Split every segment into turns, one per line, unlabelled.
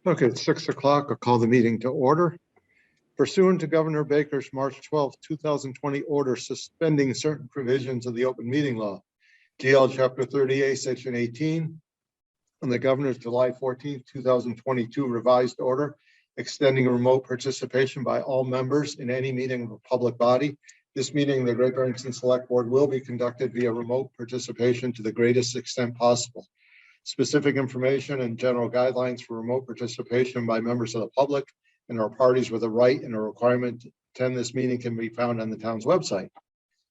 Okay, it's 6 o'clock. I'll call the meeting to order. Pursuant to Governor Baker's March 12, 2020 order suspending certain provisions of the open meeting law, GL Chapter 38, Section 18, and the Governor's July 14, 2022 revised order extending remote participation by all members in any meeting of a public body. This meeting, the Great Barrington Select Board, will be conducted via remote participation to the greatest extent possible. Specific information and general guidelines for remote participation by members of the public and our parties with a right and a requirement to attend this meeting can be found on the town's website.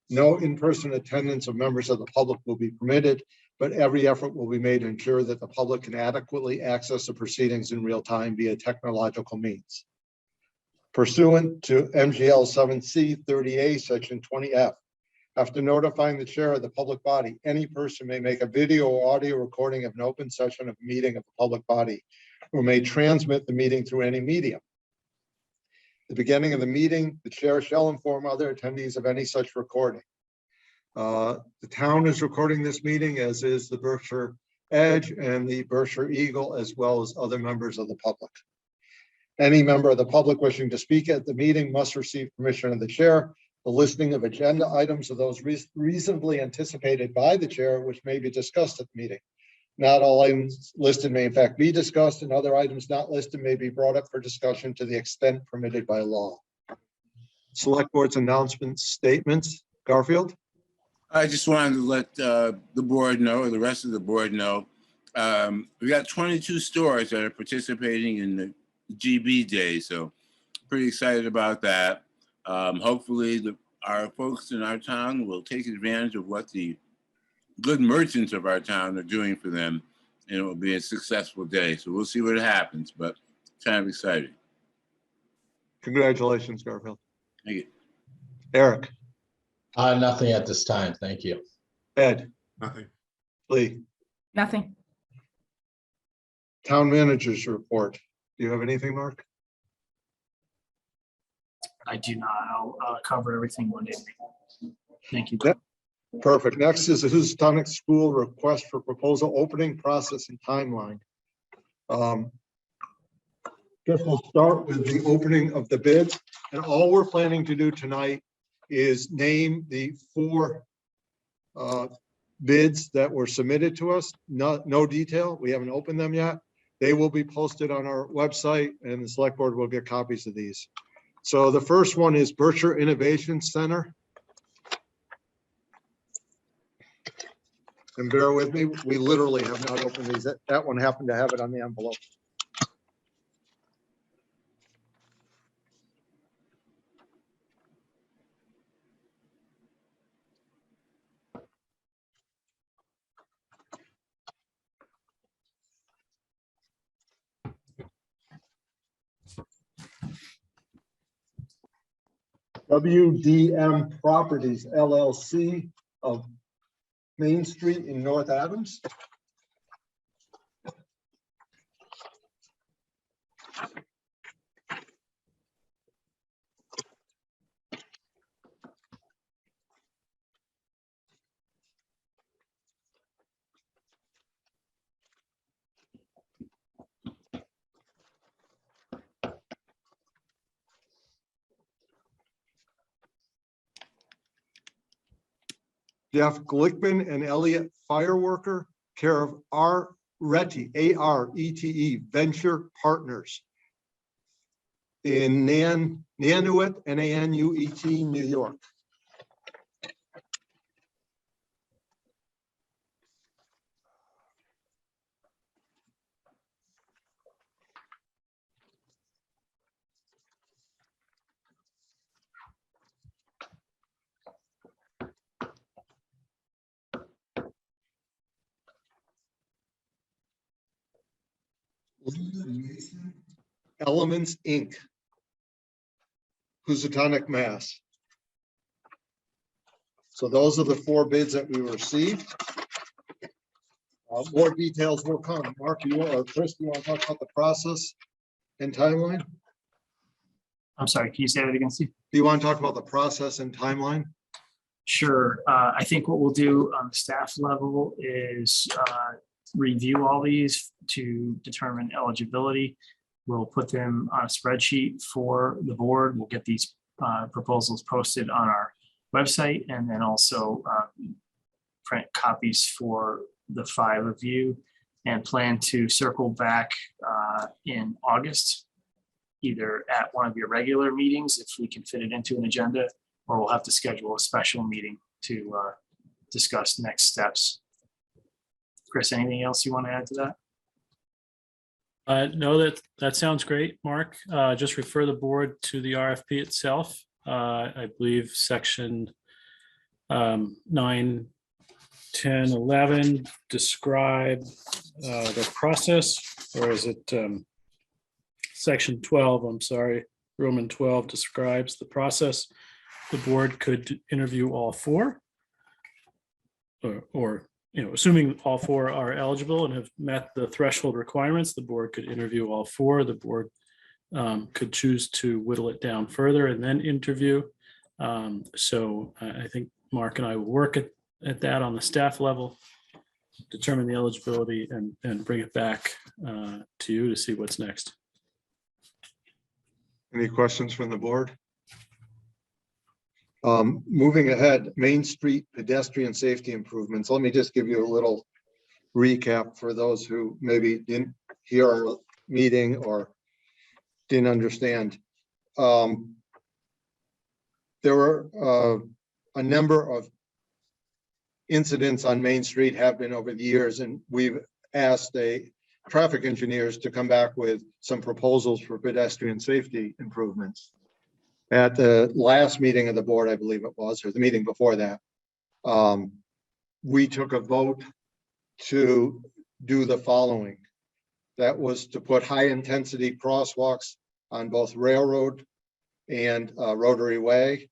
No in-person attendance of members of the public will be permitted, but every effort will be made to ensure that the public can adequately access the proceedings in real time via technological means. Pursuant to MGL 7C 30A, Section 20F, after notifying the chair of the public body, any person may make a video or audio recording of an open session of a meeting of a public body or may transmit the meeting through any medium. At the beginning of the meeting, the chair shall inform other attendees of any such recording. The town is recording this meeting, as is the Berkshire Edge and the Berkshire Eagle, as well as other members of the public. Any member of the public wishing to speak at the meeting must receive permission of the chair. The listing of agenda items are those reasonably anticipated by the chair, which may be discussed at the meeting. Not all items listed may in fact be discussed, and other items not listed may be brought up for discussion to the extent permitted by law. Select Board's announcements, statements. Garfield?
I just wanted to let the board know, or the rest of the board know, we got 22 stores that are participating in the GB Day, so pretty excited about that. Hopefully our folks in our town will take advantage of what the good merchants of our town are doing for them, and it will be a successful day. So we'll see what happens, but kind of excited.
Congratulations, Garfield.
Thank you.
Eric?
Nothing at this time. Thank you.
Ed?
Nothing.
Lee?
Nothing.
Town managers report. Do you have anything, Mark?
I do not. I'll cover everything Monday. Thank you.
Perfect. Next is the Housatonic School request for proposal opening process and timeline. Guess we'll start with the opening of the bids, and all we're planning to do tonight is name the 4 bids that were submitted to us. No detail. We haven't opened them yet. They will be posted on our website, and the Select Board will get copies of these. So the first one is Berkshire Innovation Center. And bear with me, we literally have not opened these. That one happened to have it on the envelope. WDM Properties LLC of Main Street in North Adams. Jeff Glickman and Elliott Fireworker, care of R. Rete, A-R-E-T-E, Venture Partners in Nanuet, N-A-N-U-E-T, New York. Elements Inc. Housatonic, Mass. So those are the 4 bids that we received. More details will come. Mark, you or Chris, you want to talk about the process and timeline?
I'm sorry, can you say that again, Steve?
Do you want to talk about the process and timeline?
Sure. I think what we'll do on the staff level is review all these to determine eligibility. We'll put them on a spreadsheet for the board. We'll get these proposals posted on our website, and then also print copies for the 5 of you, and plan to circle back in August, either at one of your regular meetings, if we can fit it into an agenda, or we'll have to schedule a special meeting to discuss next steps. Chris, anything else you want to add to that?
No, that sounds great, Mark. Just refer the board to the RFP itself. I believe section 9, 10, 11 describe the process, or is it section 12? I'm sorry, Roman 12 describes the process. The board could interview all 4, or assuming all 4 are eligible and have met the threshold requirements, the board could interview all 4. The board could choose to whittle it down further and then interview. So I think Mark and I will work at that on the staff level, determine the eligibility, and bring it back to you to see what's next.
Any questions from the board? Moving ahead, Main Street pedestrian safety improvements. Let me just give you a little recap for those who maybe didn't hear our meeting or didn't understand. There were a number of incidents on Main Street have been over the years, and we've asked traffic engineers to come back with some proposals for pedestrian safety improvements. At the last meeting of the board, I believe it was, or the meeting before that, we took a vote to do the following. That was to put high-intensity crosswalks on both Railroad and Rotary Way.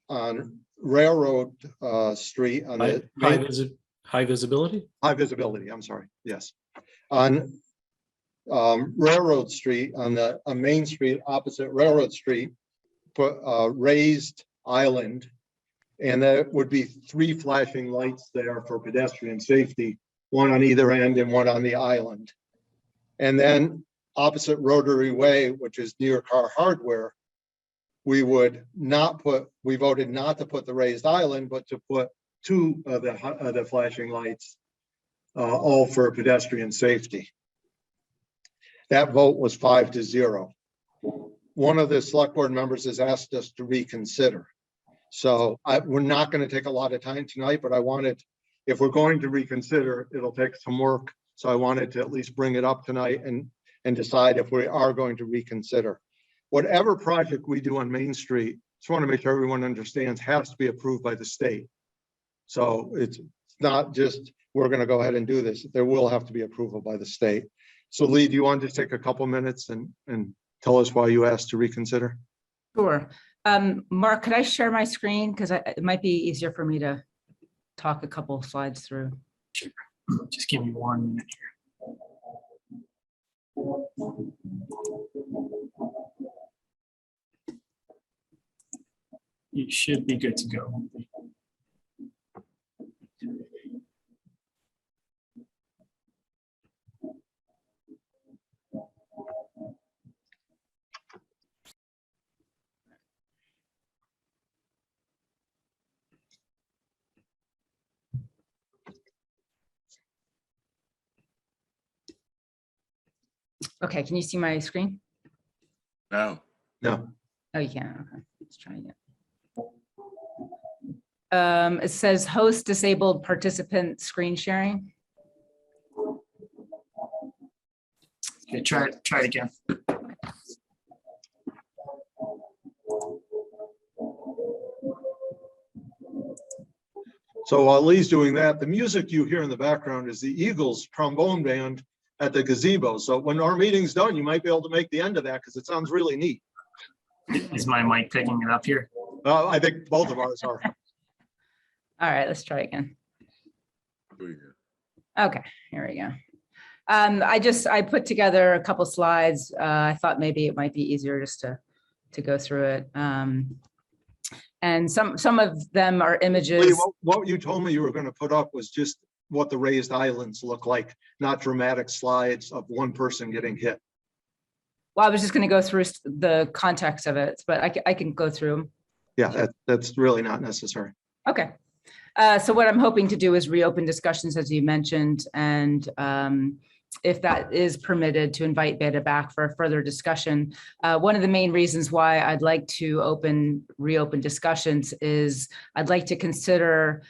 On Railroad Street, on the
High visibility?
high visibility, I'm sorry, yes. On Railroad Street, on Main Street opposite Railroad Street, put a raised island, and there would be 3 flashing lights there for pedestrian safety, 1 on either end and 1 on the island. And then opposite Rotary Way, which is near Car Hardware, we voted not to put the raised island, but to put 2 of the flashing lights, all for pedestrian safety. That vote was 5-0. One of the select board members has asked us to reconsider. So we're not going to take a lot of time tonight, but I wanted, if we're going to reconsider, it'll take some work. So I wanted to at least bring it up tonight and decide if we are going to reconsider. Whatever project we do on Main Street, just want to make sure everyone understands, has to be approved by the state. So it's not just, we're going to go ahead and do this. There will have to be approval by the state. So Lee, do you want to take a couple minutes and tell us why you asked to reconsider?
Sure. Mark, could I share my screen? Because it might be easier for me to talk a couple of slides through.
Sure. Just give me 1 minute here. You should be good to go.
Okay, can you see my screen?
No.
No.
Oh, you can. Okay, let's try again. It says host disabled participant screen sharing.
Okay, try it again.
So while Lee's doing that, the music you hear in the background is the Eagles trombone band at the gazebo. So when our meeting's done, you might be able to make the end of that because it sounds really neat.
Is my mic picking it up here?
I think both of ours are.
All right, let's try again.
Here we go.
Okay, here we go. I put together a couple slides. I thought maybe it might be easier just to go through it. And some of them are images.
Lee, what you told me you were going to put up was just what the raised islands look like, not dramatic slides of one person getting hit.
Well, I was just going to go through the context of it, but I can go through them.
Yeah, that's really not necessary.
Okay. So what I'm hoping to do is reopen discussions, as you mentioned, and if that is permitted, to invite Beta back for a further discussion. One of the main reasons why I'd like to reopen discussions is I'd like to consider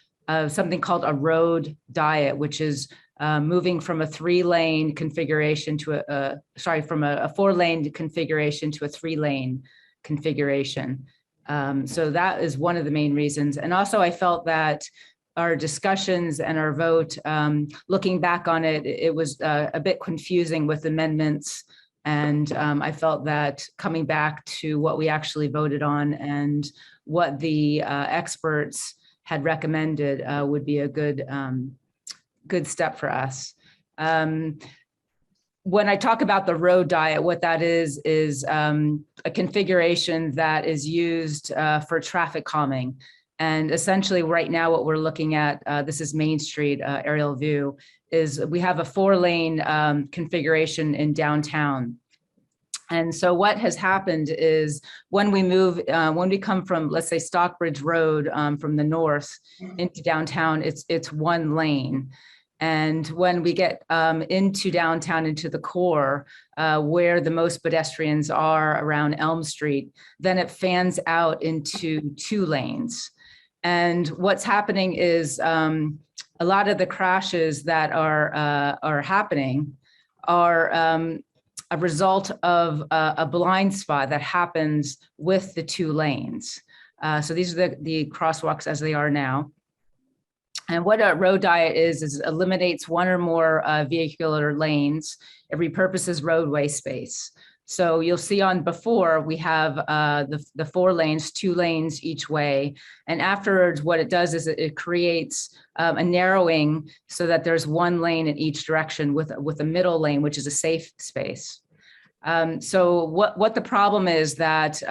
something called a road diet, which is moving from a 3-lane configuration to from a 4-lane configuration to a 3-lane configuration. So that is one of the main reasons. And also I felt that our discussions and our vote, looking back on it, it was a bit confusing with amendments. And I felt that coming back to what we actually voted on and what the experts had recommended would be a good step for us. When I talk about the road diet, what that is a configuration that is used for traffic calming. And essentially right now, what we're looking at, this is Main Street aerial view, is we have a 4-lane configuration in downtown. And so what has happened is when we come from, let's say, Stockbridge Road from the north into downtown, it's 1 lane. And when we get into downtown, into the core, where the most pedestrians are around Elm Street, then it fans out into 2 lanes. And what's happening is a lot of the crashes that are happening are a result of a blind spot that happens with the 2 lanes. So these are the crosswalks as they are now. And what a road diet is it eliminates 1 or more vehicular lanes. It repurposes roadway space. So you'll see on before we have the 4 lanes, 2 lanes each way. And afterwards, what it does is it creates a narrowing so that there's 1 lane in each direction with a middle lane, which is a safe space. So what the problem is that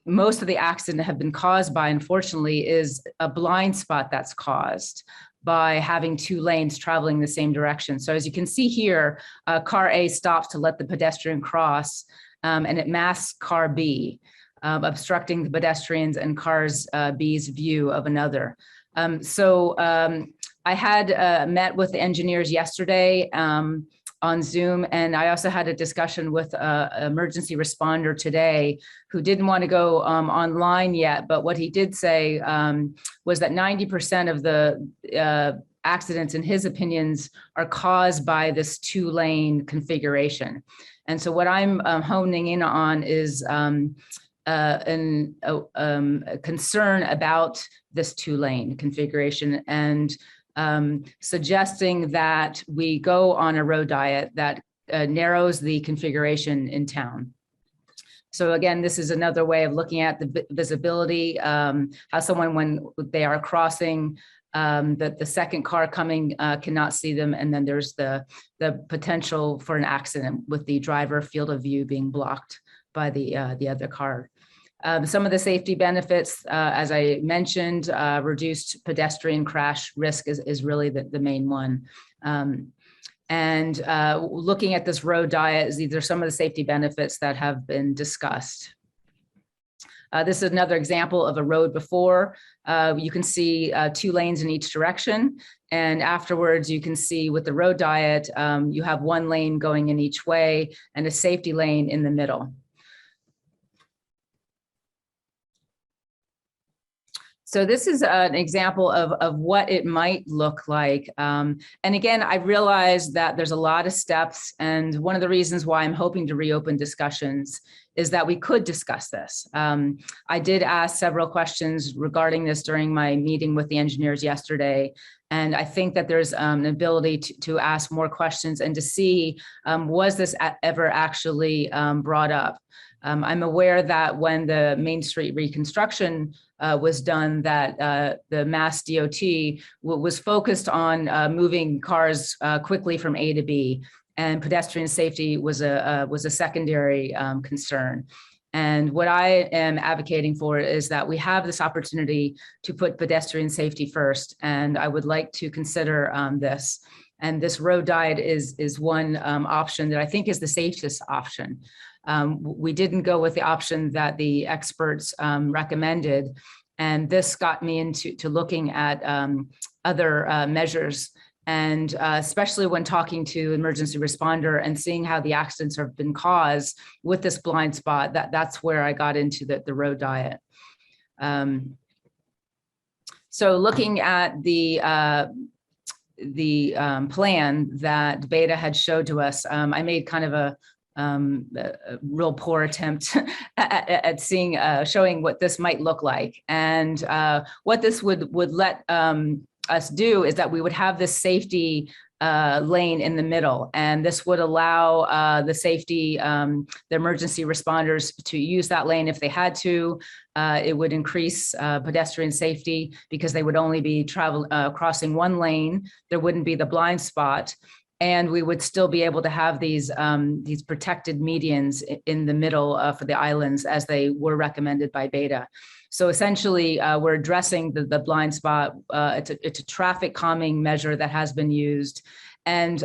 most of the accidents have been caused by, unfortunately, is a blind spot that's caused by having 2 lanes traveling the same direction. So as you can see here, car A stops to let the pedestrian cross, and it masks car B, obstructing the pedestrians and cars B's view of another. I had met with the engineers yesterday on Zoom, and I also had a discussion with an emergency responder today who didn't want to go online yet, but what he did say was that 90% of the accidents, in his opinions, are caused by this 2-lane configuration. And so what I'm honing in on is a concern about this 2-lane configuration, and suggesting that we go on a road diet that narrows the configuration in town. So again, this is another way of looking at the visibility, how someone, when they are crossing, the second car coming cannot see them. And then there's the potential for an accident with the driver field of view being blocked by the other car. Some of the safety benefits, as I mentioned, reduced pedestrian crash risk is really the main one. Looking at this road diet, these are some of the safety benefits that have been discussed. This is another example of a road before. You can see 2 lanes in each direction. And afterwards, you can see with the road diet, you have 1 lane going in each way and a safety lane in the middle. So this is an example of what it might look like. And again, I realize that there's a lot of steps. And one of the reasons why I'm hoping to reopen discussions is that we could discuss this. I did ask several questions regarding this during my meeting with the engineers yesterday. And I think that there's an ability to ask more questions and to see, was this ever actually brought up? I'm aware that when the Main Street reconstruction was done, that the Mass DOT was focused on moving cars quickly from A to B, and pedestrian safety was a secondary concern. And what I am advocating for is that we have this opportunity to put pedestrian safety first, and I would like to consider this. And this road diet is one option that I think is the safest option. We didn't go with the option that the experts recommended. And this got me into looking at other measures. And especially when talking to emergency responder and seeing how the accidents have been caused with this blind spot, that's where I got into the road diet. So looking at the plan that Beta had showed to us, I made kind of a real poor attempt at seeing, showing what this might look like. And what this would let us do is that we would have this safety lane in the middle, and this would allow the safety, the emergency responders to use that lane if they had to. It would increase pedestrian safety because they would only be crossing one lane. There wouldn't be the blind spot. And we would still be able to have these protected medians in the middle for the islands as they were recommended by Beta. So essentially, we're addressing the blind spot. It's a traffic calming measure that has been used. And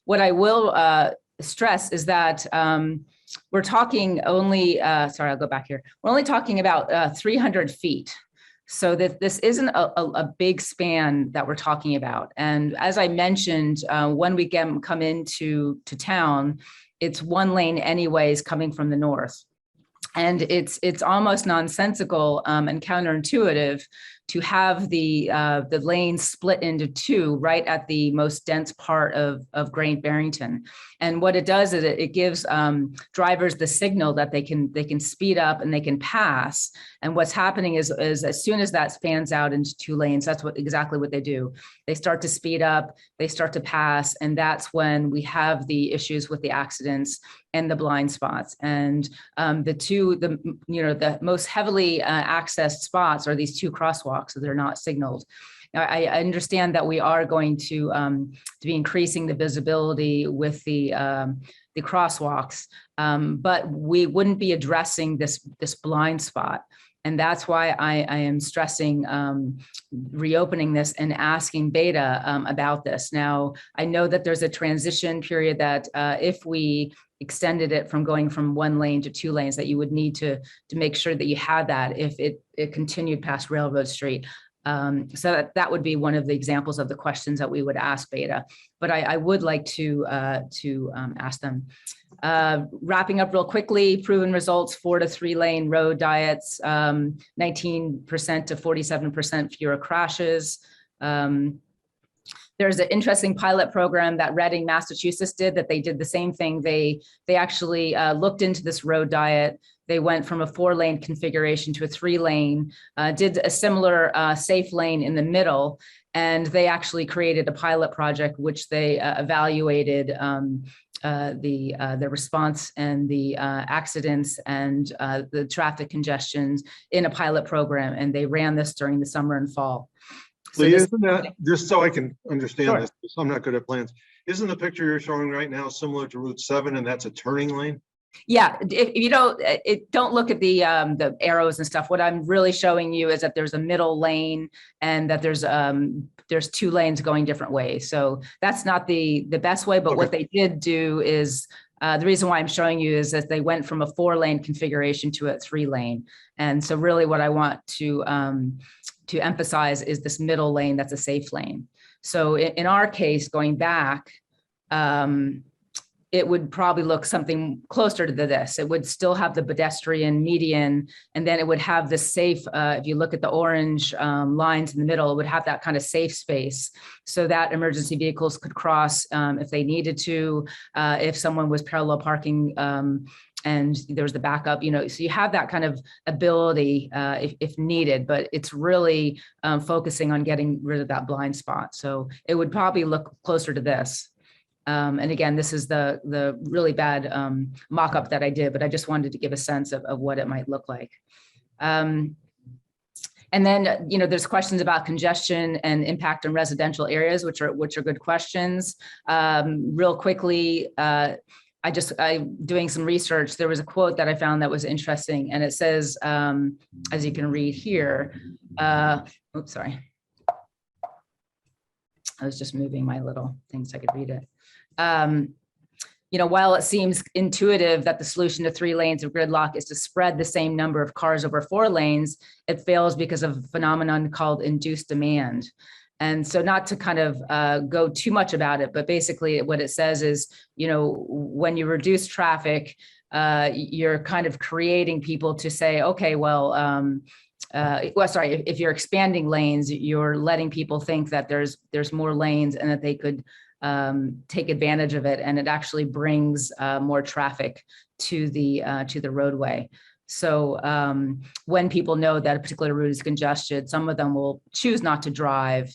what I will stress is that we're talking only, sorry, I'll go back here. We're only talking about 300 feet. So that this isn't a big span that we're talking about. And as I mentioned, when we come into town, it's one lane anyways coming from the north. And it's almost nonsensical and counterintuitive to have the lane split into two right at the most dense part of Great Barrington. And what it does is it gives drivers the signal that they can speed up and they can pass. And what's happening is as soon as that spans out into two lanes, that's exactly what they do. They start to speed up, they start to pass, and that's when we have the issues with the accidents and the blind spots. And the most heavily accessed spots are these two crosswalks, so they're not signaled. Now, I understand that we are going to be increasing the visibility with the crosswalks, but we wouldn't be addressing this blind spot. And that's why I am stressing reopening this and asking Beta about this. Now, I know that there's a transition period that if we extended it from going from one lane to two lanes, that you would need to make sure that you had that if it continued past Railroad Street. So that would be one of the examples of the questions that we would ask Beta, but I would like to ask them. Wrapping up real quickly, proven results, 4 to 3 lane road diets, 19% to 47% fewer crashes. There's an interesting pilot program that Reading, Massachusetts did that they did the same thing. They actually looked into this road diet. They went from a 4-lane configuration to a 3-lane, did a similar safe lane in the middle, and they actually created a pilot project which they evaluated the response and the accidents and the traffic congestions in a pilot program, and they ran this during the summer and fall. So
Lee, isn't that, just so I can understand
Sure.
this, because I'm not good at plans, isn't the picture you're showing right now similar to Route 7 and that's a turning lane?
Yeah, if you don't look at the arrows and stuff. What I'm really showing you is that there's a middle lane and that there's 2 lanes going different ways. So that's not the best way, but
Okay.
what they did do is the reason why I'm showing you is that they went from a 4-lane configuration to a 3-lane. And so really what I want to emphasize is this middle lane that's a safe lane. So in our case, going back, it would probably look something closer to this. It would still have the pedestrian median, and then it would have the safe, if you look at the orange lines in the middle, it would have that kind of safe space so that emergency vehicles could cross if they needed to, if someone was parallel parking and there was the backup, so you have that kind of ability if needed, but it's really focusing on getting rid of that blind spot. So it would probably look closer to this. And again, this is the really bad mock-up that I did, but I just wanted to give a sense of what it might look like. And then, there's questions about congestion and impact on residential areas, which are good questions. Real quickly, I'm doing some research. There was a quote that I found that was interesting, and it says, as you can read here, oops, sorry. I was just moving my little thing so I could read it. While it seems intuitive that the solution to 3 lanes of gridlock is to spread the same number of cars over 4 lanes, it fails because of a phenomenon called induced demand. And so not to kind of go too much about it, but basically what it says is, when you reduce traffic, you're kind of creating people to say, okay, if you're expanding lanes, you're letting people think that there's more lanes and that they could take advantage of it, and it actually brings more traffic to the roadway. So when people know that a particular route is congested, some of them will choose not to drive.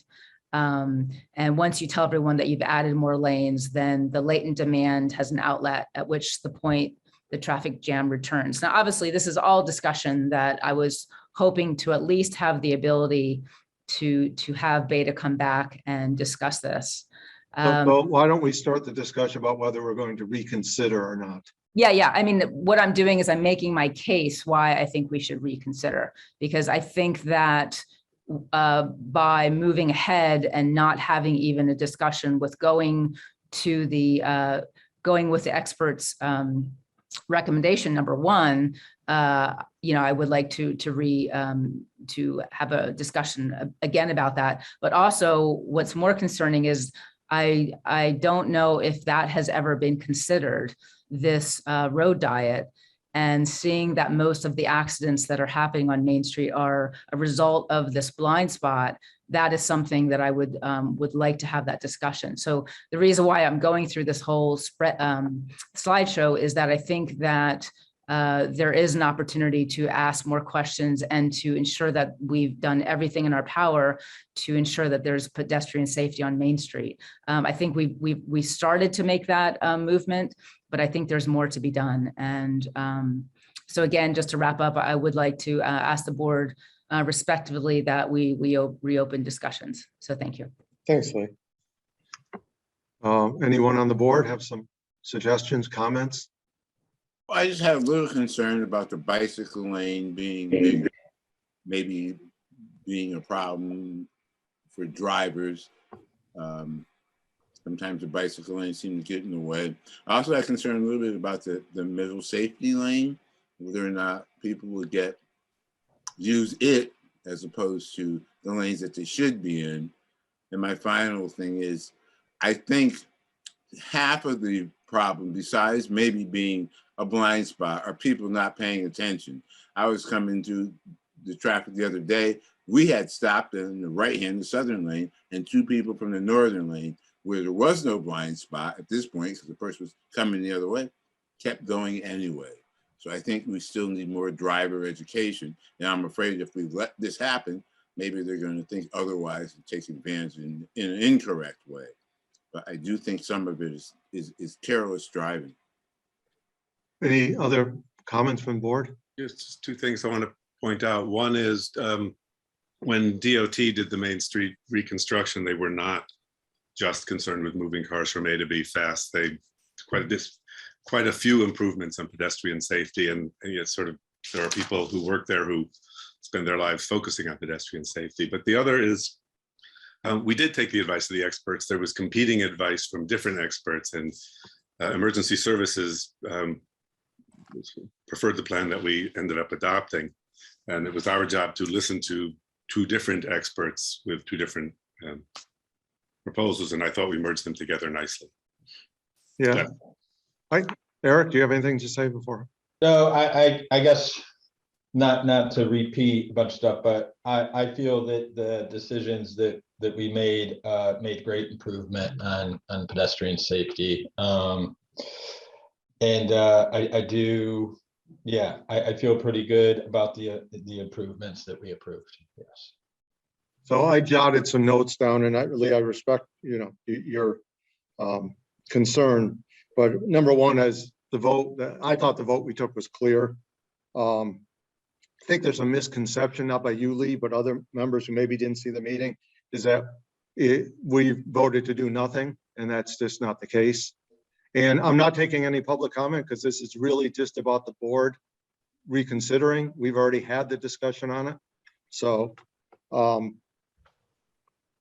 And once you tell everyone that you've added more lanes, then the latent demand has an outlet at which the point the traffic jam returns. Now, obviously, this is all discussion that I was hoping to at least have the ability to have Beta come back and discuss this.
But why don't we start the discussion about whether we're going to reconsider or not?
Yeah. I mean, what I'm doing is I'm making my case why I think we should reconsider, because I think that by moving ahead and not having even a discussion with going with the experts' recommendation number 1, I would like to have a discussion again about that. But also, what's more concerning is I don't know if that has ever been considered, this road diet, and seeing that most of the accidents that are happening on Main Street are a result of this blind spot. That is something that I would like to have that discussion. So the reason why I'm going through this whole slideshow is that I think that there is an opportunity to ask more questions and to ensure that we've done everything in our power to ensure that there's pedestrian safety on Main Street. I think we started to make that movement, but I think there's more to be done. And so again, just to wrap up, I would like to ask the board respectively that we reopen discussions. So thank you.
Thanks, Lee. Anyone on the board have some suggestions, comments?
I just have a little concern about the bicycle lane being bigger, maybe being a problem for drivers. Sometimes the bicycle lane seems to get in the way. I also have concern a little bit about the middle safety lane, whether or not people will use it as opposed to the lanes that they should be in. And my final thing is, I think half of the problem, besides maybe being a blind spot, are people not paying attention. I was coming through the traffic the other day. We had stopped in the right hand, the southern lane, and 2 people from the northern lane, where there was no blind spot at this point because the person was coming the other way, kept going anyway. So I think we still need more driver education. And I'm afraid if we let this happen, maybe they're going to think otherwise and take advantage in an incorrect way. But I do think some of it is careless driving.
Any other comments from the board?
Just 2 things I want to point out. One is when DOT did the Main Street reconstruction, they were not just concerned with moving cars from A to B fast. They quite a few improvements on pedestrian safety, and yet sort of there are people who work there who spend their lives focusing on pedestrian safety. But the other is we did take the advice of the experts. There was competing advice from different experts, and emergency services preferred the plan that we ended up adopting. And it was our job to listen to 2 different experts with 2 different proposals, and I thought we merged them together nicely.
Yeah. Eric, do you have anything to say before?
No, I guess not to repeat a bunch of stuff, but I feel that the decisions that we made great improvement on pedestrian safety. And I do, yeah, I feel pretty good about the improvements that we approved. Yes.
So I jotted some notes down, and I respect, your concern. But number one is the vote. I thought the vote we took was clear. I think there's a misconception, not by you, Lee, but other members who maybe didn't see the meeting, is that we voted to do nothing, and that's just not the case. And I'm not taking any public comment because this is really just about the board reconsidering. We've already had the discussion on it. So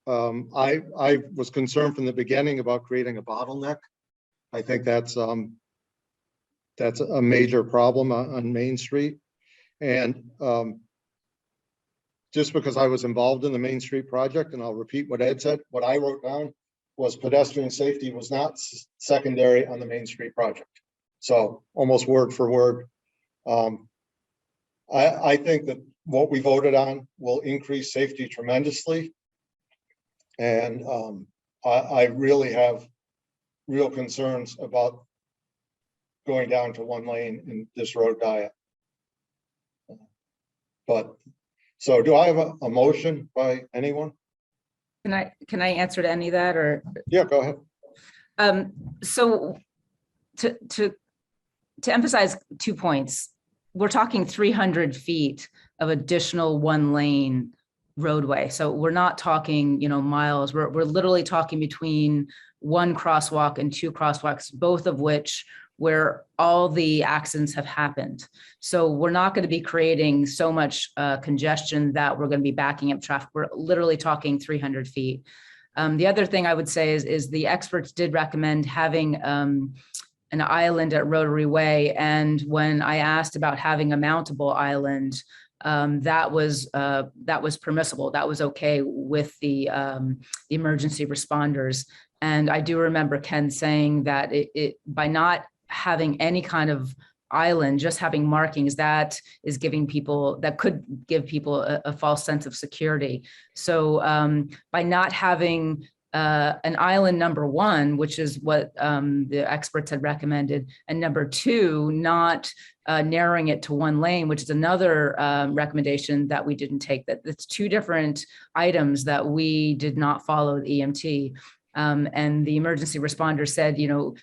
I was concerned from the beginning about creating a bottleneck. I think that's a major problem on Main Street. And just because I was involved in the Main Street project, and I'll repeat what Ed said, what I wrote down was pedestrian safety was not secondary on the Main Street project. So almost word for word. I think that what we voted on will increase safety tremendously. And I really have real concerns about going down to one lane in this road diet. But, so do I have a motion by anyone?
Can I answer to any of that, or?
Yeah, go ahead.
So to emphasize 2 points, we're talking 300 feet of additional one lane roadway. So we're not talking, miles. We're literally talking between one crosswalk and two crosswalks, both of which where all the accidents have happened. So we're not going to be creating so much congestion that we're going to be backing up traffic. We're literally talking 300 feet. The other thing I would say is the experts did recommend having an island at Rotary Way. And when I asked about having a mountable island, that was permissible. That was okay with the emergency responders. And I do remember Ken saying that it by not having any kind of island, just having markings, that is giving people, that could give people a false sense of security. So by not having an island, number one, which is what the experts had recommended, and number two, not narrowing it to one lane, which is another recommendation that we didn't take. That it's two different items that we did not follow the EMT. And the emergency responder said,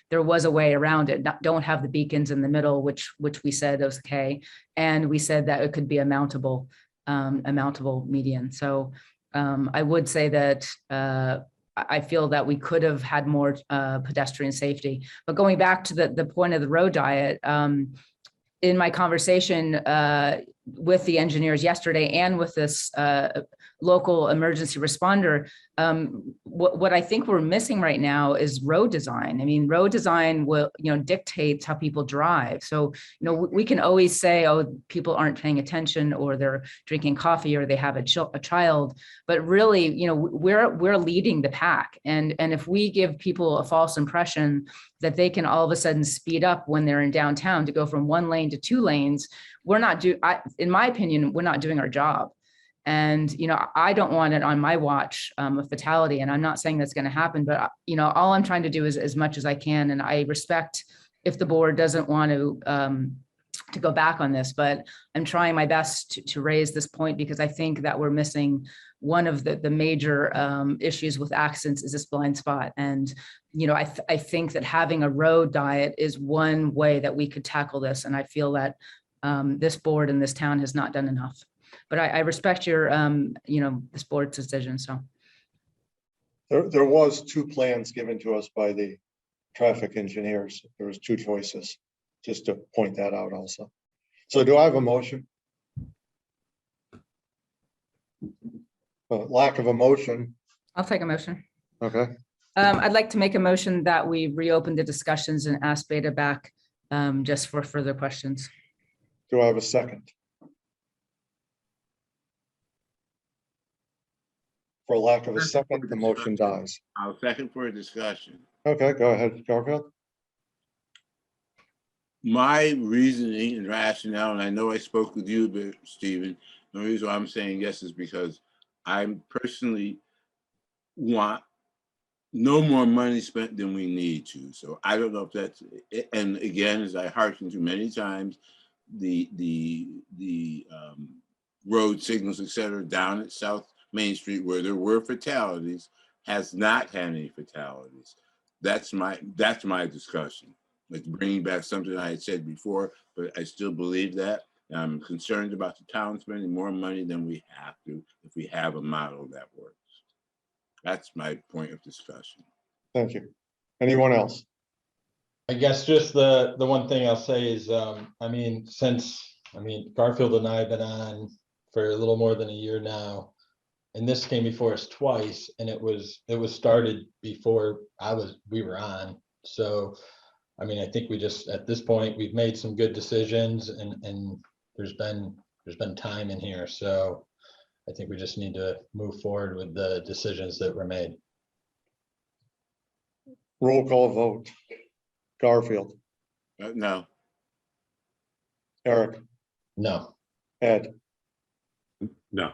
there was a way around it. Don't have the beacons in the middle, which we said was okay. And we said that it could be a mountable median. So I would say that I feel that we could have had more pedestrian safety. But going back to the point of the road diet, in my conversation with the engineers yesterday and with this local emergency responder, what I think we're missing right now is road design. I mean, road design will, dictates how people drive. So, we can always say, oh, people aren't paying attention, or they're drinking coffee, or they have a child. But really, we're leading the pack. And if we give people a false impression that they can all of a sudden speed up when they're in downtown to go from one lane to two lanes, in my opinion, we're not doing our job. And, I don't want it on my watch, a fatality. And I'm not saying that's going to happen, but, all I'm trying to do is as much as I can. And I respect if the board doesn't want to go back on this, but I'm trying my best to raise this point, because I think that we're missing one of the major issues with accidents is this blind spot. And, I think that having a road diet is one way that we could tackle this. And I feel that this board in this town has not done enough. But I respect your, this board's decision. So
There was two plans given to us by the traffic engineers. There was two choices, just to point that out also. So do I have a motion? Lack of a motion.
I'll take a motion.
Okay.
I'd like to make a motion that we reopen the discussions and ask Beta back just for further questions.
Do I have a second? For lack of a second, the motion dies.
I'll second for a discussion.
Okay, go ahead, Garfield.
My reasoning and rationale, and I know I spoke with you, but Stephen, the reason why I'm saying yes is because I personally want no more money spent than we need to. So I don't know if that's, and again, as I hearkened to many times, the road signals, et cetera, down at South Main Street where there were fatalities has not had any fatalities. That's my discussion. It's bringing back something I had said before, but I still believe that. I'm concerned about the town spending more money than we have to if we have a model that works. That's my point of discussion.
Thank you. Anyone else?
I guess just the one thing I'll say is, Garfield and I have been on for a little more than a year now. and this came before us twice, and it was started before we were on. So, I mean, I think we just, at this point, we've made some good decisions, and there's been time in here. So I think we just need to move forward with the decisions that were made.
Roll call vote. Garfield,
No.
Eric,
No.
Ed,
No.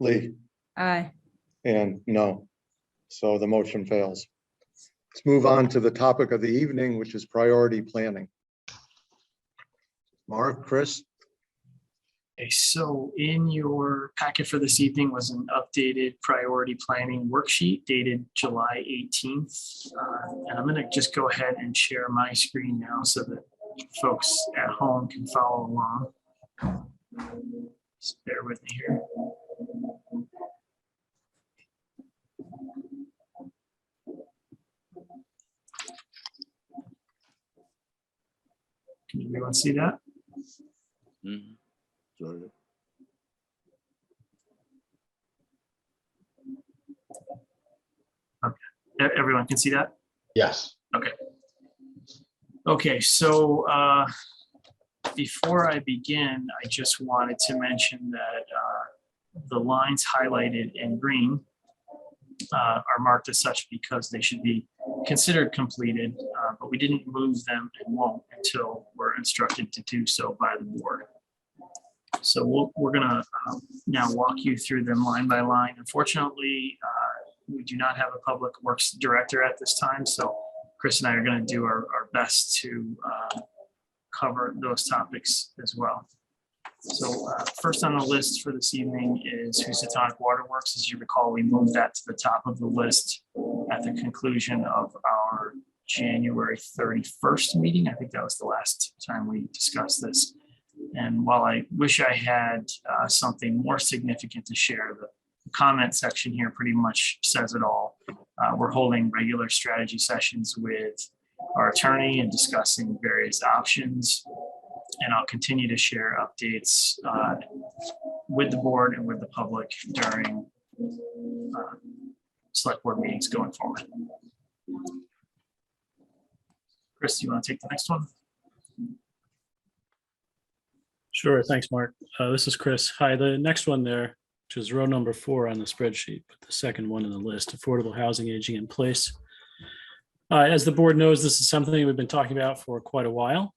Lee,
Aye.
and no. So the motion fails. Let's move on to the topic of the evening, which is priority planning. Mark, Chris?
Okay, so in your packet for this evening was an updated priority planning worksheet dated July 18th. And I'm gonna just go ahead and share my screen now so that folks at home can follow along. Just bear with me here. Can everyone see that?
Mhm. Sort of.
Everyone can see that?
Yes.
Okay, so before I begin, I just wanted to mention that the lines highlighted in green are marked as such because they should be considered completed, but we didn't move them and won't until we're instructed to do so by the board. So we're gonna now walk you through them line by line. Unfortunately, we do not have a public works director at this time, so Chris and I are going to do our best to cover those topics as well. So first on the list for this evening is Housatonic Waterworks. As you recall, we moved that to the top of the list at the conclusion of our January 31st meeting. I think that was the last time we discussed this. And while I wish I had something more significant to share, the comment section here pretty much says it all. We're holding regular strategy sessions with our attorney and discussing various options. And I'll continue to share updates with the board and with the public during select board meetings going forward. Chris, do you want to take the next one?
Sure, thanks, Mark. This is Chris. Hi, the next one there, which is row number 4 on the spreadsheet, but the second one in the list, affordable housing aging in place. As the board knows, this is something we've been talking about for quite a while.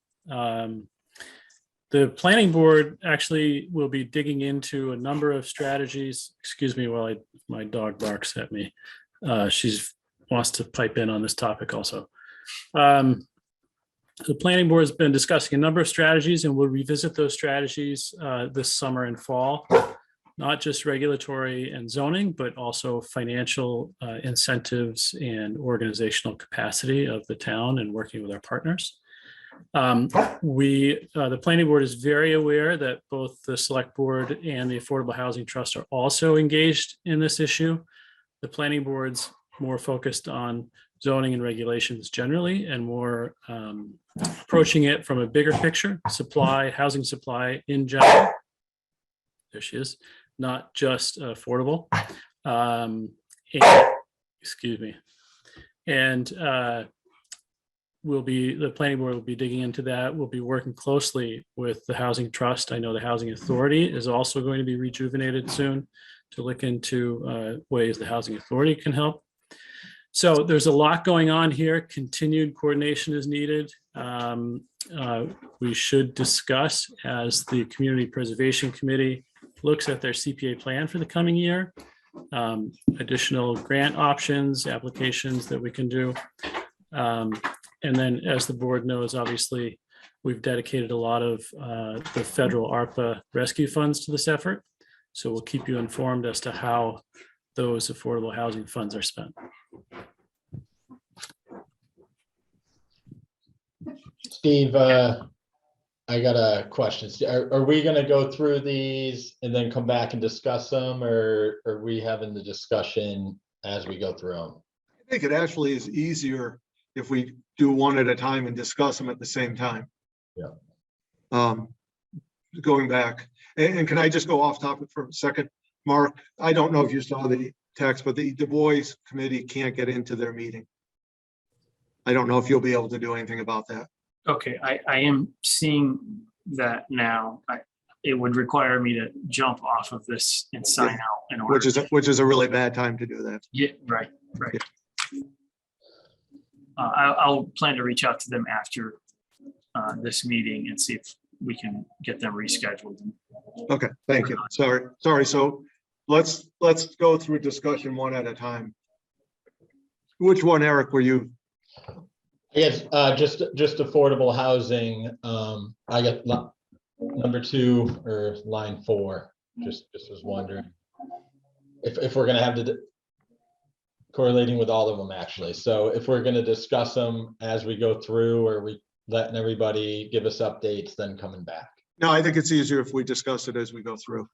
The planning board actually will be digging into a number of strategies. Excuse me while my dog barks at me. She wants to pipe in on this topic also. The planning board has been discussing a number of strategies, and we'll revisit those strategies this summer and fall. Not just regulatory and zoning, but also financial incentives and organizational capacity of the town and working with our partners. The planning board is very aware that both the select board and the Affordable Housing Trust are also engaged in this issue. The planning board's more focused on zoning and regulations generally, and more approaching it from a bigger picture, housing supply in general. There she is. Not just affordable. Excuse me. And the planning board will be digging into that. We'll be working closely with the Housing Trust. I know the Housing Authority is also going to be rejuvenated soon to look into ways the Housing Authority can help. So there's a lot going on here. Continued coordination is needed. We should discuss, as the Community Preservation Committee looks at their CPA plan for the coming year, additional grant options, applications that we can do. And then, as the board knows, obviously, we've dedicated a lot of the federal ARPA rescue funds to this effort. So we'll keep you informed as to how those affordable housing funds are spent.
Steve, I got a question. Are we going to go through these and then come back and discuss them, or are we having the discussion as we go through them?
I think it actually is easier if we do one at a time and discuss them at the same time.
Yeah.
Going back, and can I just go off topic for a second? Mark, I don't know if you saw the text, but the Du Bois committee can't get into their meeting. I don't know if you'll be able to do anything about that.
Okay, I am seeing that now. It would require me to jump off of this and sign out in order.
Which is a really bad time to do that.
Yeah, right. I'll plan to reach out to them after this meeting and see if we can get them rescheduled.
Okay, thank you. Sorry. So let's go through discussion one at a time. Which one, Eric, were you?
I guess just affordable housing. I got number 2 or line 4. Just was wondering if we're gonna have the correlating with all of them actually. So if we're gonna discuss them as we go through, or we letting everybody give us updates, then coming back.
No, I think it's easier if we discuss it as we go through.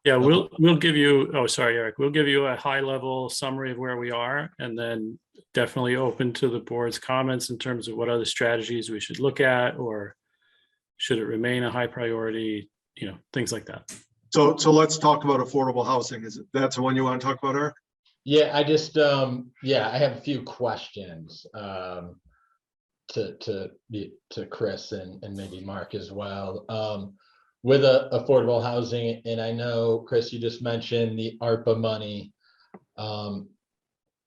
Yeah, we'll give you, oh, sorry, Eric, we'll give you a high level summary of where we are, and then definitely open to the board's comments in terms of what other strategies we should look at, or should it remain a high priority, things like that.
So let's talk about affordable housing. That's the one you want to talk about, Eric?
Yeah, I just I have a few questions to Chris and maybe Mark as well. With affordable housing, and I know, Chris, you just mentioned the ARPA money and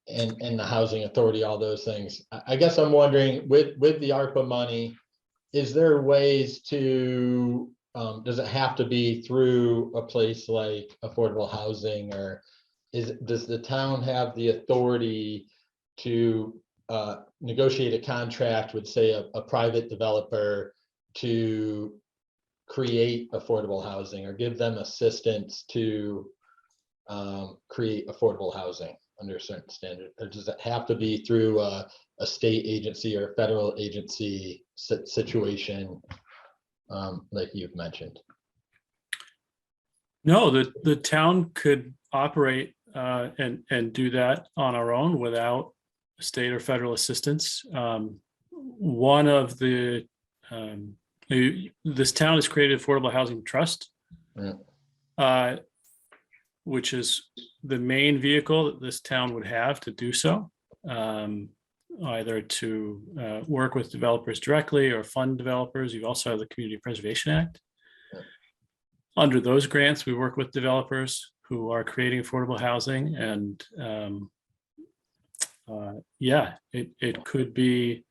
the housing authority, all those things. I guess I'm wondering, with the ARPA money, is there ways to, does it have to be through a place like affordable housing, or does the town have the authority to negotiate a contract with, say, a private developer to create affordable housing, or give them assistance to create affordable housing under a certain standard? Or does it have to be through a state agency or a federal agency situation like you've mentioned?
No, the town could operate and do that on our own without state or federal assistance. One of the this town has created Affordable Housing Trust, which is the main vehicle that this town would have to do so, either to work with developers directly or fund developers. You also have the Community Preservation Act. Under those grants, we work with developers who are creating affordable housing, and it could be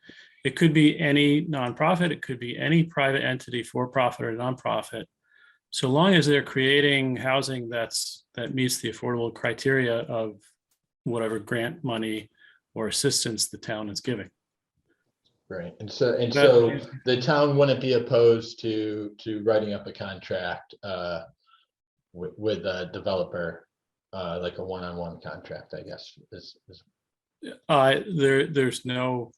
any nonprofit, it could be any private entity, for profit or nonprofit, so long as they're creating housing that meets the affordable criteria of whatever grant money or assistance the town is giving.
Right, and so the town wouldn't be opposed to writing up a contract with a developer, like a one-on-one contract, I guess.
There's no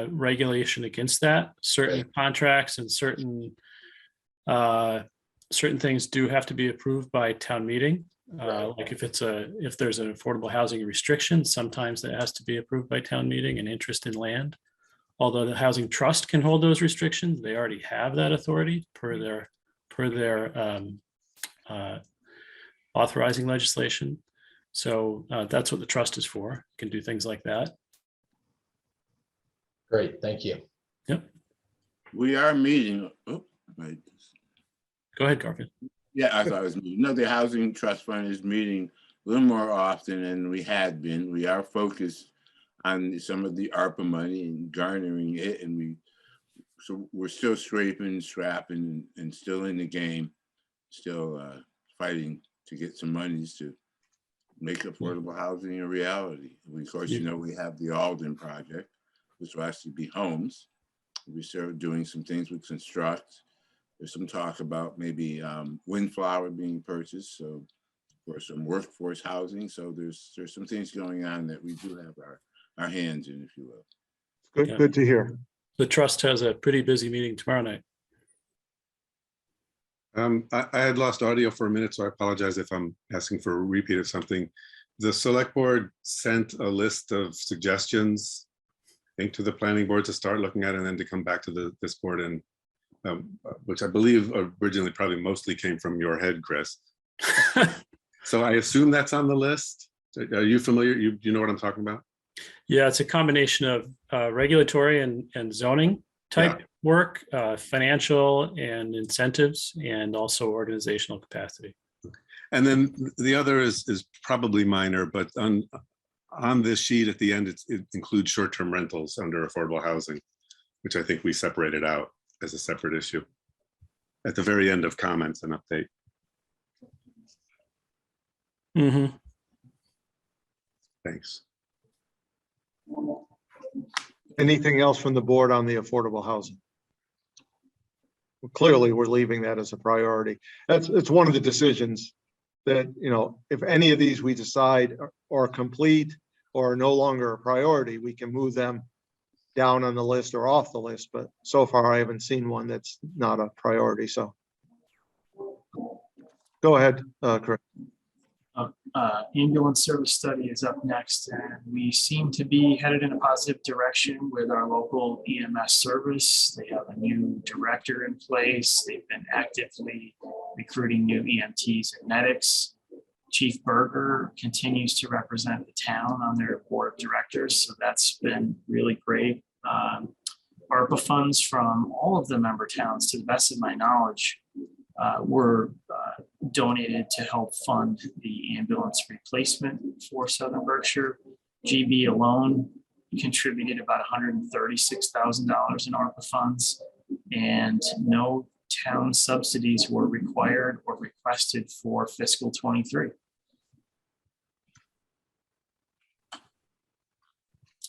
regulation against that. Certain contracts and certain things do have to be approved by town meeting. Like if there's an affordable housing restriction, sometimes that has to be approved by town meeting, and interest in land. Although the housing trust can hold those restrictions, they already have that authority per their authorizing legislation. So that's what the trust is for. Can do things like that.
Great, thank you.
Yep.
We are meeting. Oh, right.
Go ahead, Garfield.
Yeah, I thought it was meeting. No, the Housing Trust Fund is meeting a little more often than we had been. We are focused on some of the ARPA money and garnering it, and we're still scrapping, and still in the game, still fighting to get some monies to make affordable housing a reality. Of course, we have the Alden project, which will actually be homes. We started doing some things with construct. There's some talk about maybe Windflower being purchased, so for some workforce housing. So there's some things going on that we do have our hands in, if you will.
Good to hear.
The trust has a pretty busy meeting tomorrow night.
I had lost audio for a minute, so I apologize if I'm asking for a repeat of something. The select board sent a list of suggestions, I think, to the planning board to start looking at, and then to come back to this board, and which I believe originally probably mostly came from your head, Chris. So I assume that's on the list. Are you familiar? You know what I'm talking about?
Yeah, it's a combination of regulatory and zoning type work, financial and incentives, and also organizational capacity.
And then the other is probably minor, but on this sheet at the end, it includes short-term rentals under affordable housing, which I think we separated out as a separate issue at the very end of comments and update.
Mm-hmm.
Thanks.
Anything else from the board on the affordable housing? Well, clearly, we're leaving that as a priority. It's one of the decisions that, you know, if any of these we decide are complete or are no longer a priority, we can move them down on the list or off the list. But so far, I haven't seen one that's not a priority. So go ahead, Chris.
Ambulance service study is up next, and we seem to be headed in a positive direction with our local EMS service. They have a new director in place. They've been actively recruiting new EMTs and medics. Chief Berger continues to represent the town on their board of directors, so that's been really great. ARPA funds from all of the member towns, to the best of my knowledge, were donated to help fund the ambulance replacement for Southern Berkshire. GB alone contributed about $136,000 in ARPA funds, and no town subsidies were required or requested for fiscal 23.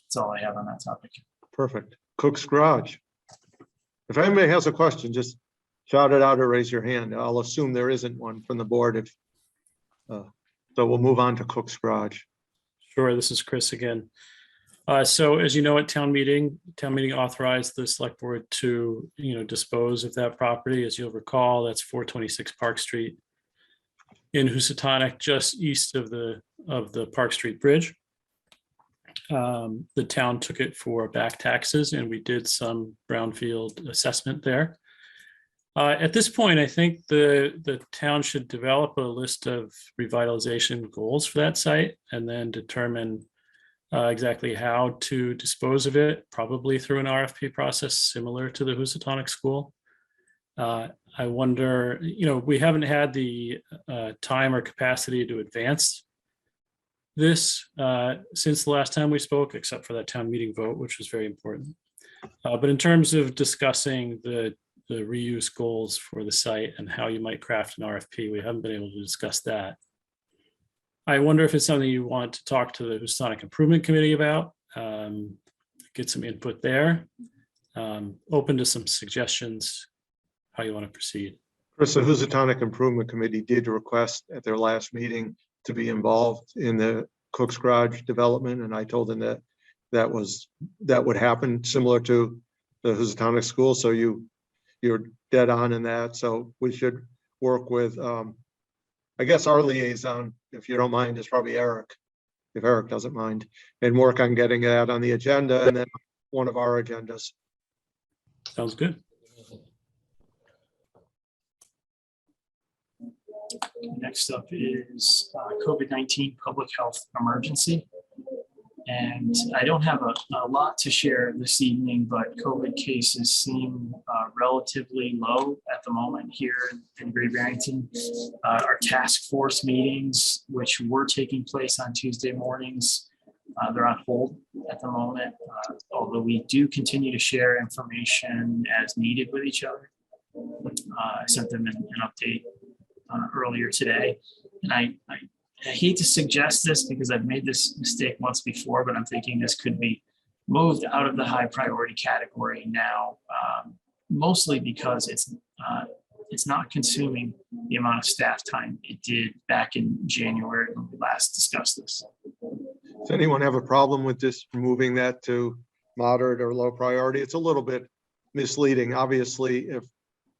That's all I have on that topic.
Perfect. Cook's Garage. If anybody has a question, just shout it out or raise your hand. I'll assume there isn't one from the board. If so, we'll move on to Cook's Garage.
Sure, this is Chris again. So as you know, at town meeting authorized the select board to, dispose of that property. As you'll recall, that's 426 Park Street in Housatonic, just east of the Park Street Bridge. The town took it for back taxes, and we did some brownfield assessment there. At this point, I think the town should develop a list of revitalization goals for that site and then determine exactly how to dispose of it, probably through an RFP process similar to the Housatonic School. I wonder, we haven't had the time or capacity to advance this since the last time we spoke, except for that town meeting vote, which was very important. But in terms of discussing the reuse goals for the site and how you might craft an RFP, we haven't been able to discuss that. I wonder if it's something you want to talk to the Histonic Improvement Committee about, get some input there, open to some suggestions, how you want to proceed.
Chris, the Housatonic Improvement Committee did request at their last meeting to be involved in the Cook's Garage development, and I told them that would happen, similar to the Housatonic School. So you're dead on in that. So we should work with, I guess our liaison, if you don't mind, is probably Eric, if Eric doesn't mind, and work on getting that on the agenda and then one of our agendas.
Sounds good.
Next up is COVID-19 public health emergency. And I don't have a lot to share this evening, but COVID cases seem relatively low at the moment here in Great Barrington. Our task force meetings, which were taking place on Tuesday mornings, they're on hold at the moment, although we do continue to share information as needed with each other. I sent them an update earlier today, and I hate to suggest this because I've made this mistake once before, but I'm thinking this could be moved out of the high priority category now, mostly because it's not consuming the amount of staff time it did back in January when we last discussed this.
Does anyone have a problem with this, moving that to moderate or low priority? It's a little bit misleading. Obviously, if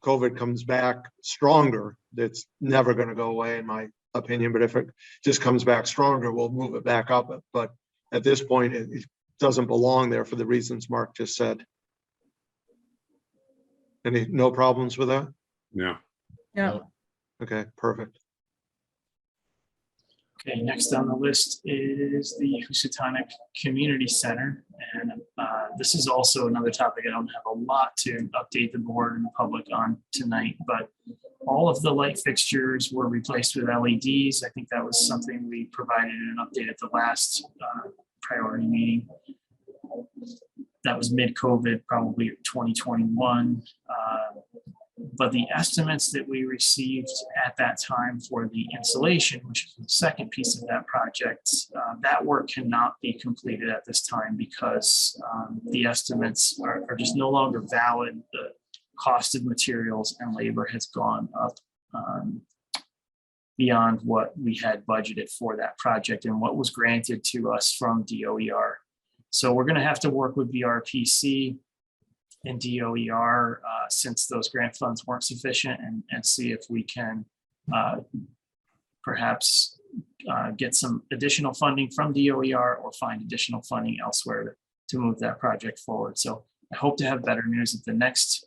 COVID comes back stronger, it's never going to go away in my opinion, but if it just comes back stronger, we'll move it back up. But at this point, it doesn't belong there for the reasons Mark just said. No problems with that?
No.
No.
Okay, perfect.
Okay, next on the list is the Housatonic Community Center. And this is also another topic I don't have a lot to update the board and the public on tonight, but all of the light fixtures were replaced with LEDs. I think that was something we provided an update at the last priority meeting. That was mid-COVID, probably 2021. But the estimates that we received at that time for the installation, which is the second piece of that project, that work cannot be completed at this time because the estimates are just no longer valid. The cost of materials and labor has gone up beyond what we had budgeted for that project and what was granted to us from DOER. So we're going to have to work with BRPC and DOER since those grant funds weren't sufficient and see if we can perhaps get some additional funding from DOER or find additional funding elsewhere to move that project forward. So I hope to have better news at the next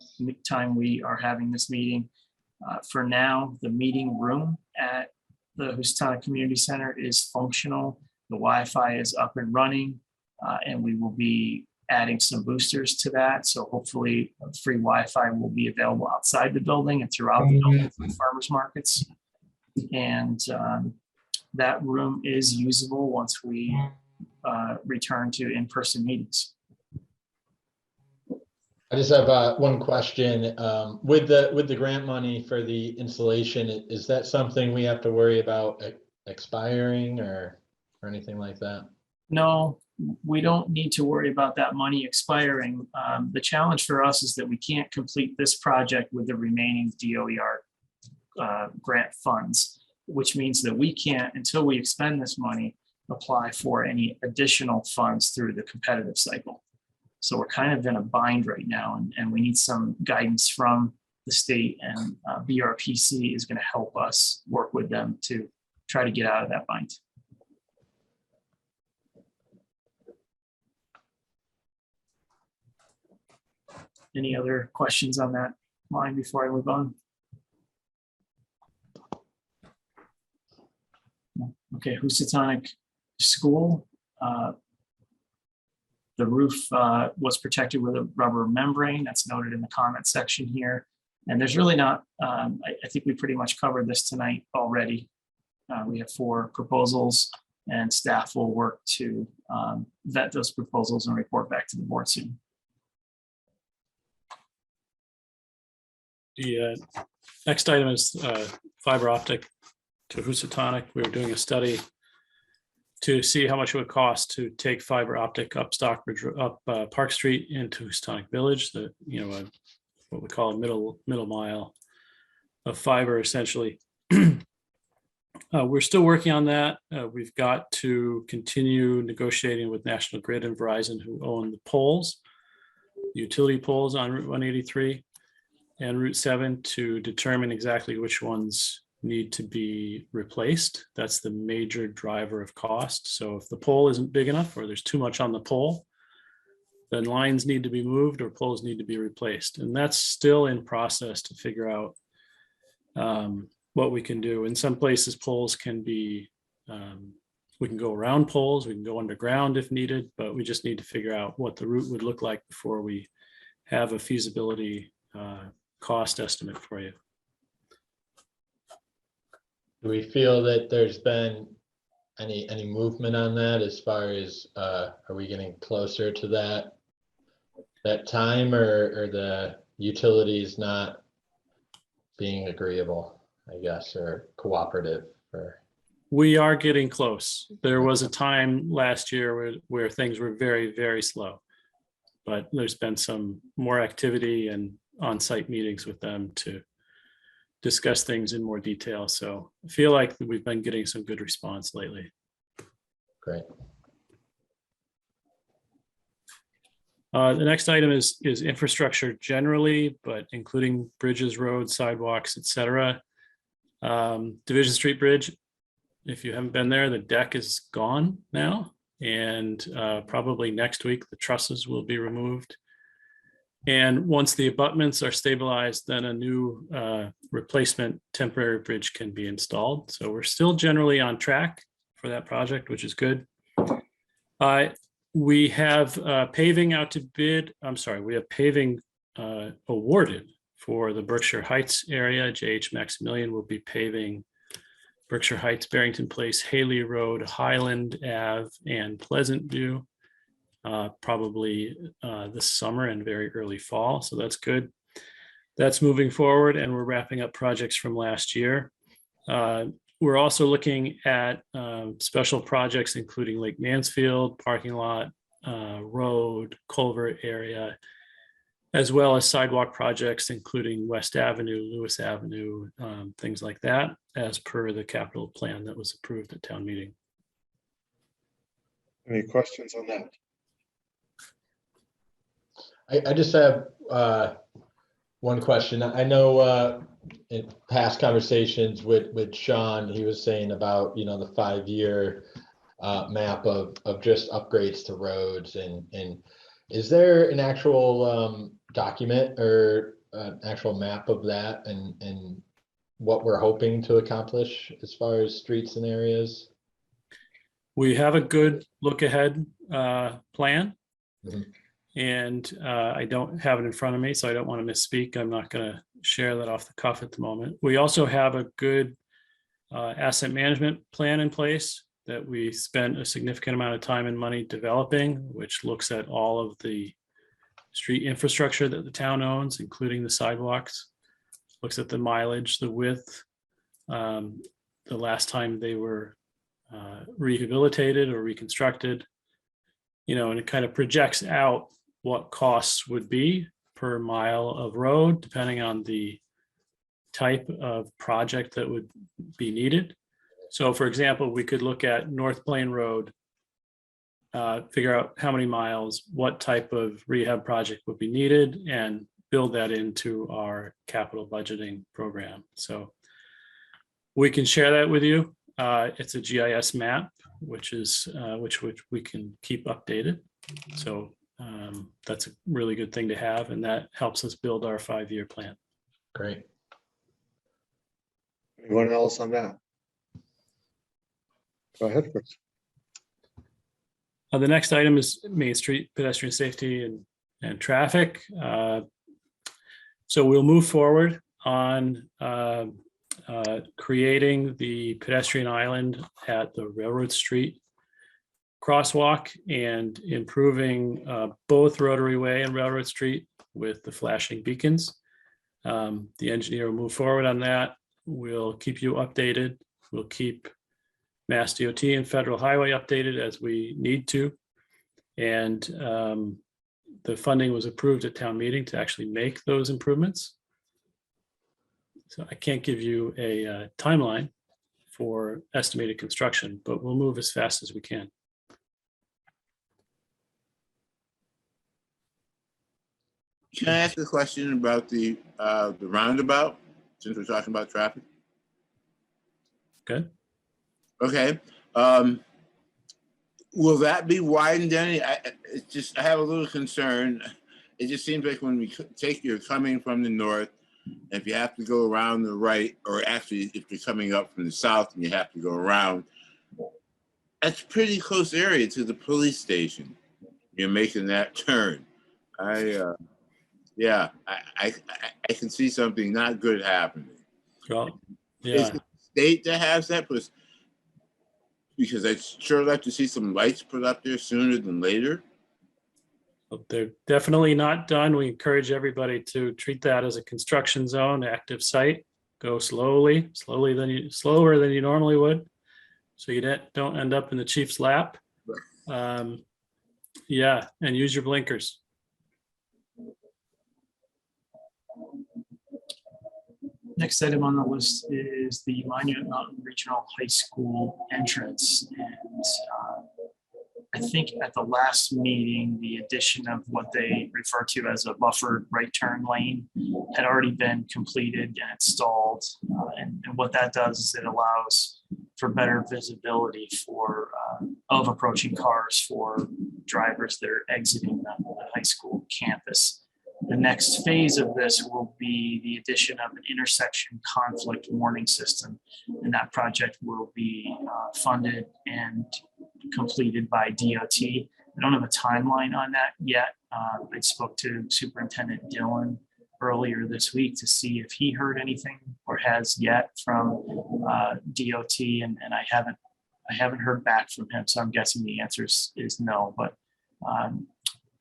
time we are having this meeting. For now, the meeting room at the Housatonic Community Center is functional. The Wi-Fi is up and running, and we will be adding some boosters to that. So hopefully free Wi-Fi will be available outside the building and throughout the building for farmers markets. And that room is usable once we return to in-person meetings.
I just have one question. With the grant money for the installation, is that something we have to worry about expiring or anything like that?
No, we don't need to worry about that money expiring. The challenge for us is that we can't complete this project with the remaining DOER grant funds, which means that we can't, until we expend this money, apply for any additional funds through the competitive cycle. So we're kind of in a bind right now, and we need some guidance from the state, and BRPC is going to help us work with them to try to get out of that bind. Any other questions on that line before I move on? Okay, Housatonic School. The roof was protected with a rubber membrane. That's noted in the comment section here. And there's really not, I think we pretty much covered this tonight already. We have 4 proposals, and staff will work to vet those proposals and report back to the board soon.
The next item is fiber optic to Housatonic. We were doing a study to see how much it would cost to take fiber optic up Stockbridge, up Park Street into Histonic Village. The what we call a middle mile of fiber, essentially. We're still working on that. We've got to continue negotiating with National Grid and Verizon, who own the poles, utility poles on Route 183 and Route 7, to determine exactly which ones need to be replaced. That's the major driver of cost. So if the pole isn't big enough, or there's too much on the pole, then lines need to be moved or poles need to be replaced. And that's still in process to figure out what we can do. In some places, poles can be, we can go around poles, we can go underground if needed, but we just need to figure out what the route would look like before we have a feasibility cost estimate for you.
Do we feel that there's been any movement on that as far as are we getting closer to that time, or the utilities not being agreeable, I guess, or cooperative? Or
We are getting close. There was a time last year where things were very, very slow, but there's been some more activity and on-site meetings with them to discuss things in more detail. So I feel like we've been getting some good response lately.
Great.
The next item is infrastructure generally, but including bridges, roads, sidewalks, etc. Division Street Bridge, if you haven't been there, the deck is gone now, and probably next week the trusses will be removed. And once the abutments are stabilized, then a new replacement temporary bridge can be installed. So we're still generally on track for that project, which is good. We have paving out to bid. I'm sorry, we have paving awarded for the Berkshire Heights area. JH Maximilian will be paving Berkshire Heights, Barrington Place, Haley Road, Highland Ave, and Pleasant View, probably this summer and very early fall. So that's good. That's moving forward, and we're wrapping up projects from last year. We're also looking at special projects, including Lake Mansfield, parking lot, road, culvert area, as well as sidewalk projects, including West Avenue, Lewis Avenue, things like that, as per the capital plan that was approved at town meeting.
Any questions on that?
I just have one question. I know in past conversations with Sean, he was saying about, you know, the 5-year map of just upgrades to roads, and is there an actual document or an actual map of that and what we're hoping to accomplish as far as streets and areas?
We have a good look ahead plan.
Mhm.
And I don't have it in front of me, so I don't want to misspeak. I'm not going to share that off the cuff at the moment. We also have a good asset management plan in place that we spent a significant amount of time and money developing, which looks at all of the street infrastructure that the town owns, including the sidewalks, looks at the mileage, the width, the last time they were rehabilitated or reconstructed, you know, and it kind of projects out what costs would be per mile of road, depending on the type of project that would be needed. So for example, we could look at North Plain Road, figure out how many miles, what type of rehab project would be needed, and build that into our capital budgeting program. So we can share that with you. It's a GIS map, which we can keep updated. So that's a really good thing to have, and that helps us build our 5-year plan.
Great.
Anyone else on that? Go ahead, Chris.
The next item is Main Street pedestrian safety and traffic. So we'll move forward on creating the pedestrian island at the Railroad Street crosswalk and improving both Rotary Way and Railroad Street with the flashing beacons. The engineer will move forward on that. We'll keep you updated. We'll keep Mass DOT and Federal Highway updated as we need to. And the funding was approved at town meeting to actually make those improvements. So I can't give you a timeline for estimated construction, but we'll move as fast as we can.
Can I ask a question about the roundabout, since we're talking about traffic?
Good.
Okay. Will that be widened any? I have a little concern. It just seems like when you're coming from the north, if you have to go around the right, or actually if you're coming up from the south and you have to go around, that's pretty close area to the police station. You're making that turn. I can see something not good happening.
Well,
Is
yeah.
the state that has that? Because I'd sure like to see some lights put up there sooner than later.
They're definitely not done. We encourage everybody to treat that as a construction zone, active site. Go slower than you normally would, so you don't end up in the chief's lap. Yeah, and use your blinkers.
Next item on the list is the Monument Mountain Regional High School entrance. And I think at the last meeting, the addition of what they refer to as a buffered right turn lane had already been completed and installed. And what that does is it allows for better visibility of approaching cars for drivers that are exiting the high school campus. The next phase of this will be the addition of an intersection conflict warning system. And that project will be funded and completed by DOT. I don't have a timeline on that yet. I spoke to Superintendent Dillon earlier this week to see if he heard anything or has yet from DOT, and I haven't heard back from him, so I'm guessing the answer is no. But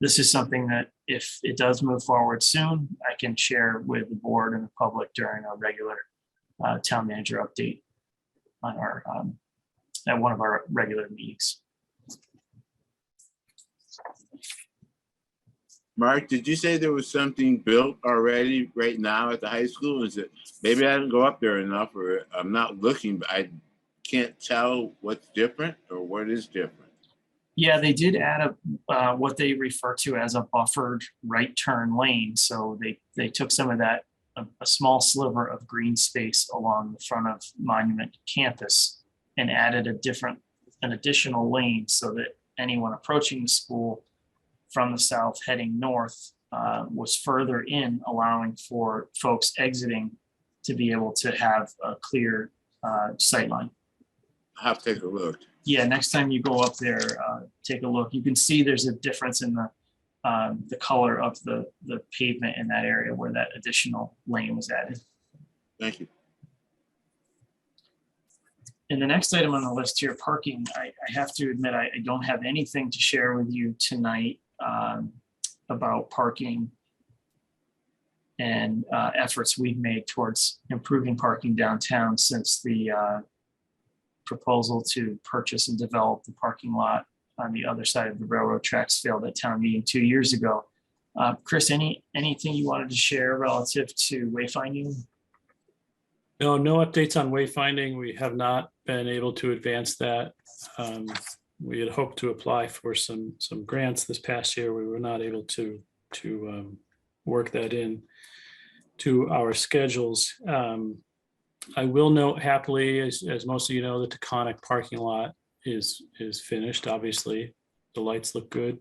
this is something that if it does move forward soon, I can share with the board and the public during a regular town manager update on our at one of our regular meetings.
Mark, did you say there was something built already right now at the high school? Is it, maybe I didn't go up there enough, or I'm not looking, but I can't tell what's different or what is different.
Yeah, they did add what they refer to as a buffered right turn lane. So they took some of that, a small sliver of green space along the front of Monument campus and added an additional lane so that anyone approaching the school from the south heading north was further in, allowing for folks exiting to be able to have a clear sight line.
I'll have to take a look.
Yeah, next time you go up there, take a look. You can see there's a difference in the color of the pavement in that area where that additional lane was added.
Thank you.
And the next item on the list here, parking, I have to admit, I don't have anything to share with you tonight about parking and efforts we've made towards improving parking downtown since the proposal to purchase and develop the parking lot on the other side of the railroad tracks failed at town meeting 2 years ago. Chris, anything you wanted to share relative to wayfinding?
No updates on wayfinding. We have not been able to advance that. We had hoped to apply for some grants this past year. We were not able to work that in to our schedules. I will note happily, as most of you know, the Taconic parking lot is finished. Obviously, the lights look good.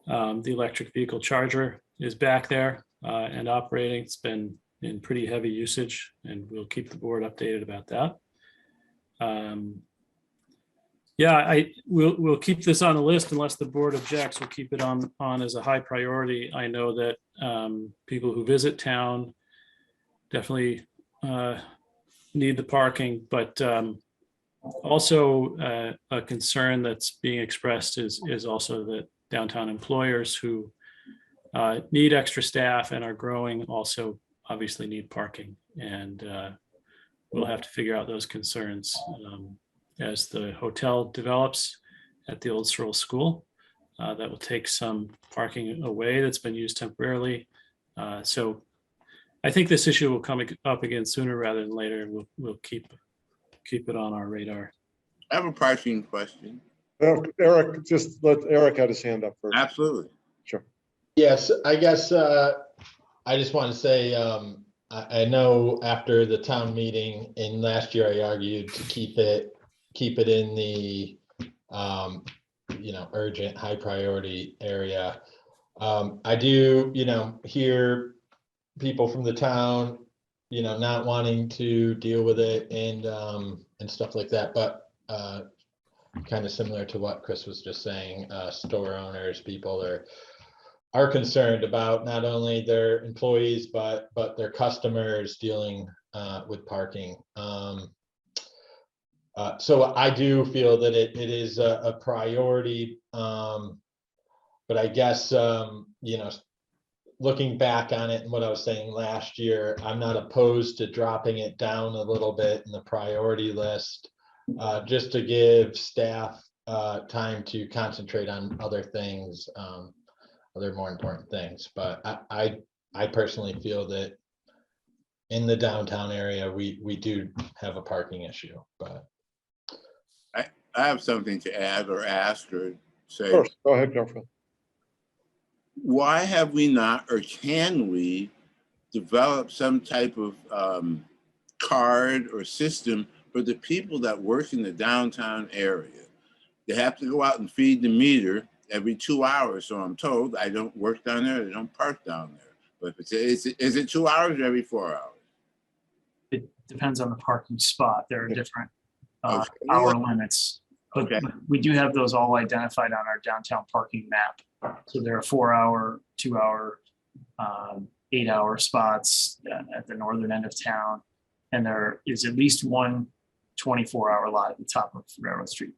The electric vehicle charger is back there and operating. It's been in pretty heavy usage, and we'll keep the board updated about that. Yeah, we'll keep this on the list unless the board objects. We'll keep it on as a high priority. I know that people who visit town definitely need the parking, but also a concern that's being expressed is also that downtown employers who need extra staff and are growing also obviously need parking, and we'll have to figure out those concerns as the hotel develops at the old Searle School. That will take some parking away that's been used temporarily. So I think this issue will come up again sooner rather than later, and we'll keep it on our radar.
I have a parking question.
Eric, just let Eric have his hand up first.
Absolutely.
Sure.
Yes, I guess I just want to say, I know after the town meeting in last year, I argued to keep it in the, urgent, high priority area. I do, hear people from the town, not wanting to deal with it and stuff like that, but kind of similar to what Chris was just saying, store owners, people are concerned about not only their employees, but their customers dealing with parking. So I do feel that it is a priority, but I guess, looking back on it and what I was saying last year, I'm not opposed to dropping it down a little bit in the priority list, just to give staff time to concentrate on other things, other more important things. But I personally feel that in the downtown area, we do have a parking issue, but.
I have something to add or ask or say.
Of course, go ahead, Garfield.
Why have we not, or can we develop some type of card or system for the people that work in the downtown area? They have to go out and feed the meter every 2 hours. So I'm told. I don't work down there. I don't park down there. But is it 2 hours or every 4 hours?
It depends on the parking spot. There are different
Okay.
hour limits. But
Okay.
we do have those all identified on our downtown parking map. So there are 4 hour, 2 hour, 8 hour spots at the northern end of town. And there is at least one 24-hour lot at the top of Railroad Street.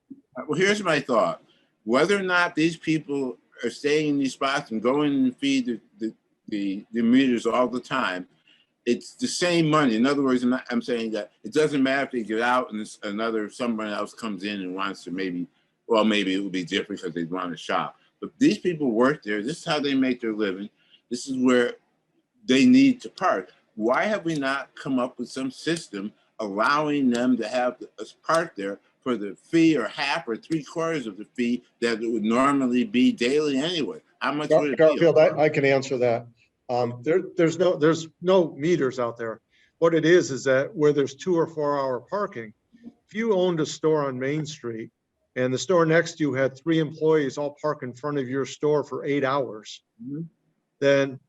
Well, here's my thought. Whether or not these people are staying in these spots and going and feed the meters all the time, it's the same money. In other words, I'm saying that it doesn't matter if they get out and someone else comes in and wants to maybe it would be different because they want to shop. But these people work there. This is how they make their living. This is where they need to park. Why have we not come up with some system allowing them to have us park there for the fee or half or 3/4 of the fee that it would normally be daily anyway? How much would it be?
Garfield, I can answer that. There's no meters out there. What it is that where there's 2 or 4 hour parking, if you owned a store on Main Street and the store next to you had 3 employees all park in front of your store for 8 hours, then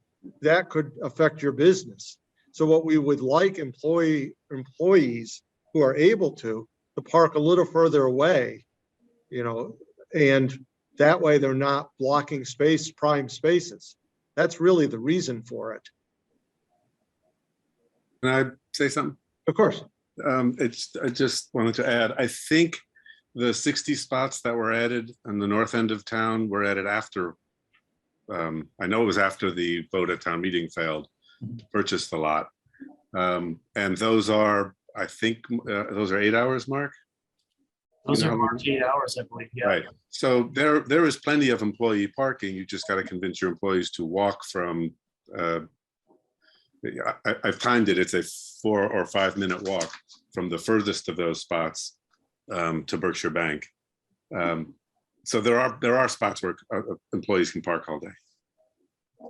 that could affect your business. So what we would like employees who are able to park a little further away, and that way they're not blocking prime spaces. That's really the reason for it.
Can I say something?
Of course.
I just wanted to add, I think the 60 spots that were added on the north end of town were added after, I know it was after the vote at town meeting failed, purchased the lot. And those are, I think, those are 8 hours, Mark?
Those are marked 8 hours, I believe. Yeah.
Right. So there is plenty of employee parking. You just got to convince your employees to walk from, I've timed it, it's a 4 or 5 minute walk from the furthest of those spots to Berkshire Bank. So there are spots where employees can park all day.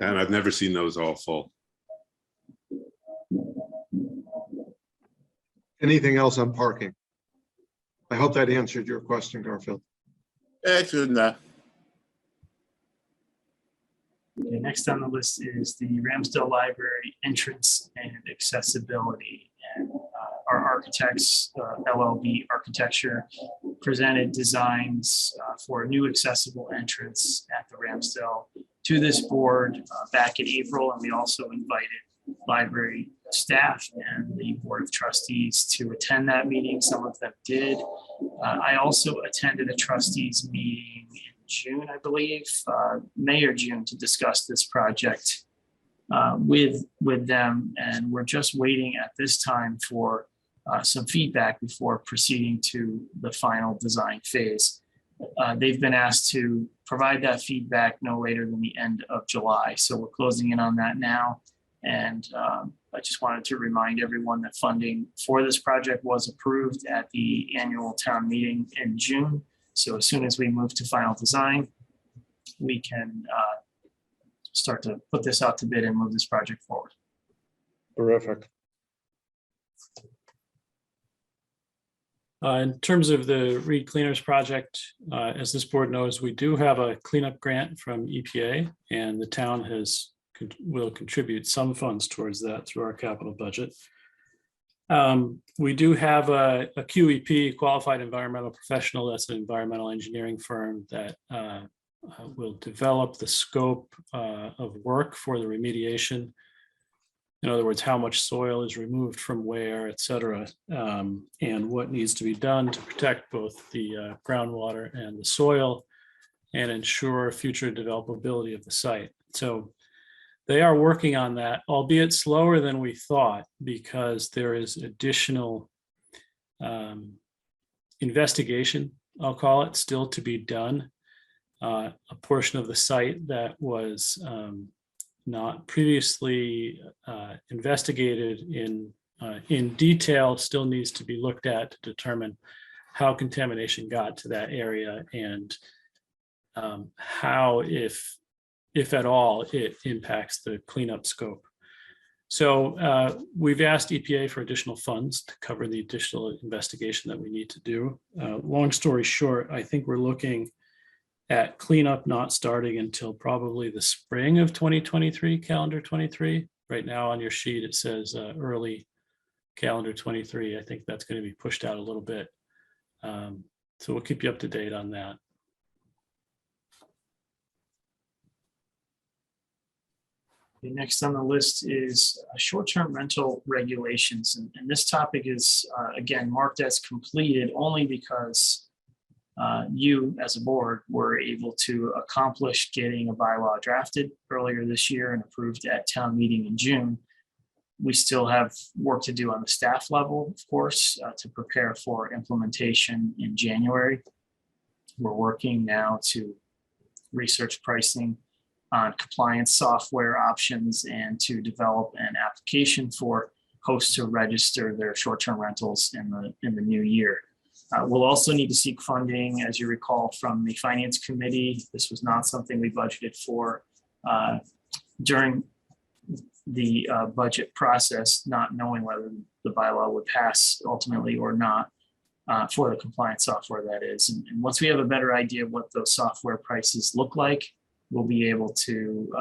And I've never seen those all full.
Anything else on parking? I hope that answered your question, Garfield.
That's good enough.
Okay, next on the list is the Ramstell Library entrance and accessibility. And our architects, LLB Architecture, presented designs for a new accessible entrance at the Ramstell to this board back in April. And we also invited library staff and the Board of Trustees to attend that meeting. Some of them did. I also attended a trustees meeting in June, I believe, May or June, to discuss this project with them. And we're just waiting at this time for some feedback before proceeding to the final design phase. They've been asked to provide that feedback no later than the end of July. So we're closing in on that now. And I just wanted to remind everyone that funding for this project was approved at the annual town meeting in June. So as soon as we move to final design, we can start to put this out to bid and move this project forward.
Terrific.
In terms of the Reed Cleaners project, as this board knows, we do have a cleanup grant from EPA, and the town will contribute some funds towards that through our capital budget. We do have a QEP, Qualified Environmental Professional. That's an environmental engineering firm that will develop the scope of work for the remediation. In other words, how much soil is removed from where, et cetera, and what needs to be done to protect both the groundwater and the soil and ensure future developability of the site. So they are working on that, albeit slower than we thought, because there is additional investigation, I'll call it, still to be done. A portion of the site that was not previously investigated in detail still needs to be looked at to determine how contamination got to that area and how, if at all, it impacts the cleanup scope. So we've asked EPA for additional funds to cover the additional investigation that we need to do. Long story short, I think we're looking at cleanup not starting until probably the spring of 2023, calendar 23. Right now on your sheet, it says early calendar 23. I think that's going to be pushed out a little bit. So we'll keep you up to date on that.
The next on the list is short-term rental regulations. And this topic is, again, marked as completed only because you, as a board, were able to accomplish getting a bylaw drafted earlier this year and approved at town meeting in June. We still have work to do on the staff level, of course, to prepare for implementation in January. We're working now to research pricing on compliance software options and to develop an application for hosts to register their short-term rentals in the new year. We'll also need to seek funding, as you recall, from the Finance Committee. This was not something we budgeted for during the budget process, not knowing whether the bylaw would pass ultimately or not for the compliance software, that is. And once we have a better idea of what those software prices look like, we'll be able to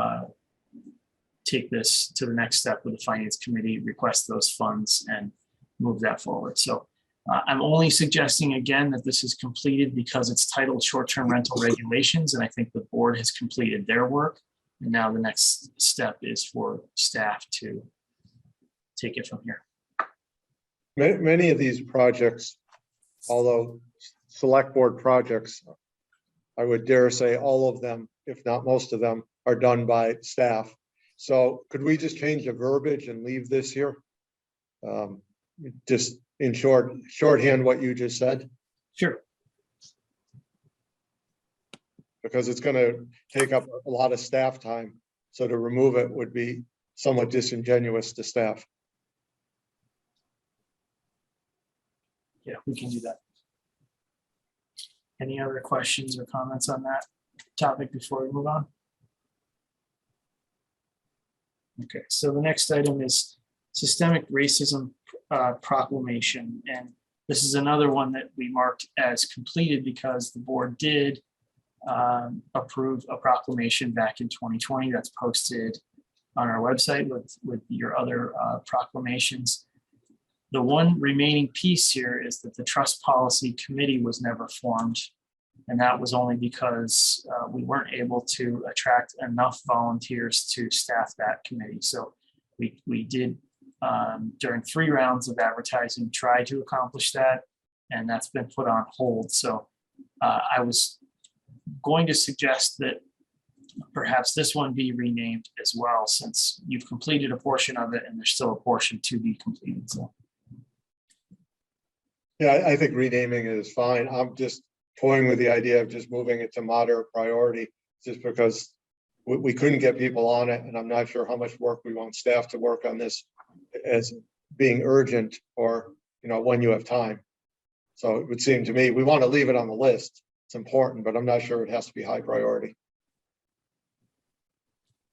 take this to the next step with the Finance Committee, request those funds and move that forward. So I'm only suggesting again that this is completed because it's titled short-term rental regulations. And I think the board has completed their work. And now the next step is for staff to take it from here.
Many of these projects, although select board projects, I would dare say all of them, if not most of them, are done by staff. So could we just change the verbiage and leave this here? Just in shorthand what you just said,
Sure.
because it's going to take up a lot of staff time. So to remove it would be somewhat disingenuous to staff.
Yeah, we can do that. Any other questions or comments on that topic before we move on? Okay, so the next item is systemic racism proclamation. And this is another one that we marked as completed because the board did approve a proclamation back in 2020 that's posted on our website with your other proclamations. The one remaining piece here is that the trust policy committee was never formed. And that was only because we weren't able to attract enough volunteers to staff that committee. So we did, during 3 rounds of advertising, try to accomplish that, and that's been put on hold. So I was going to suggest that perhaps this one be renamed as well, since you've completed a portion of it and there's still a portion to be completed. So.
Yeah, I think renaming it is fine. I'm just toying with the idea of just moving it to moderate priority, just because we couldn't get people on it, and I'm not sure how much work we want staff to work on this as being urgent, or when you have time. So it would seem to me we want to leave it on the list. It's important, but I'm not sure it has to be high priority.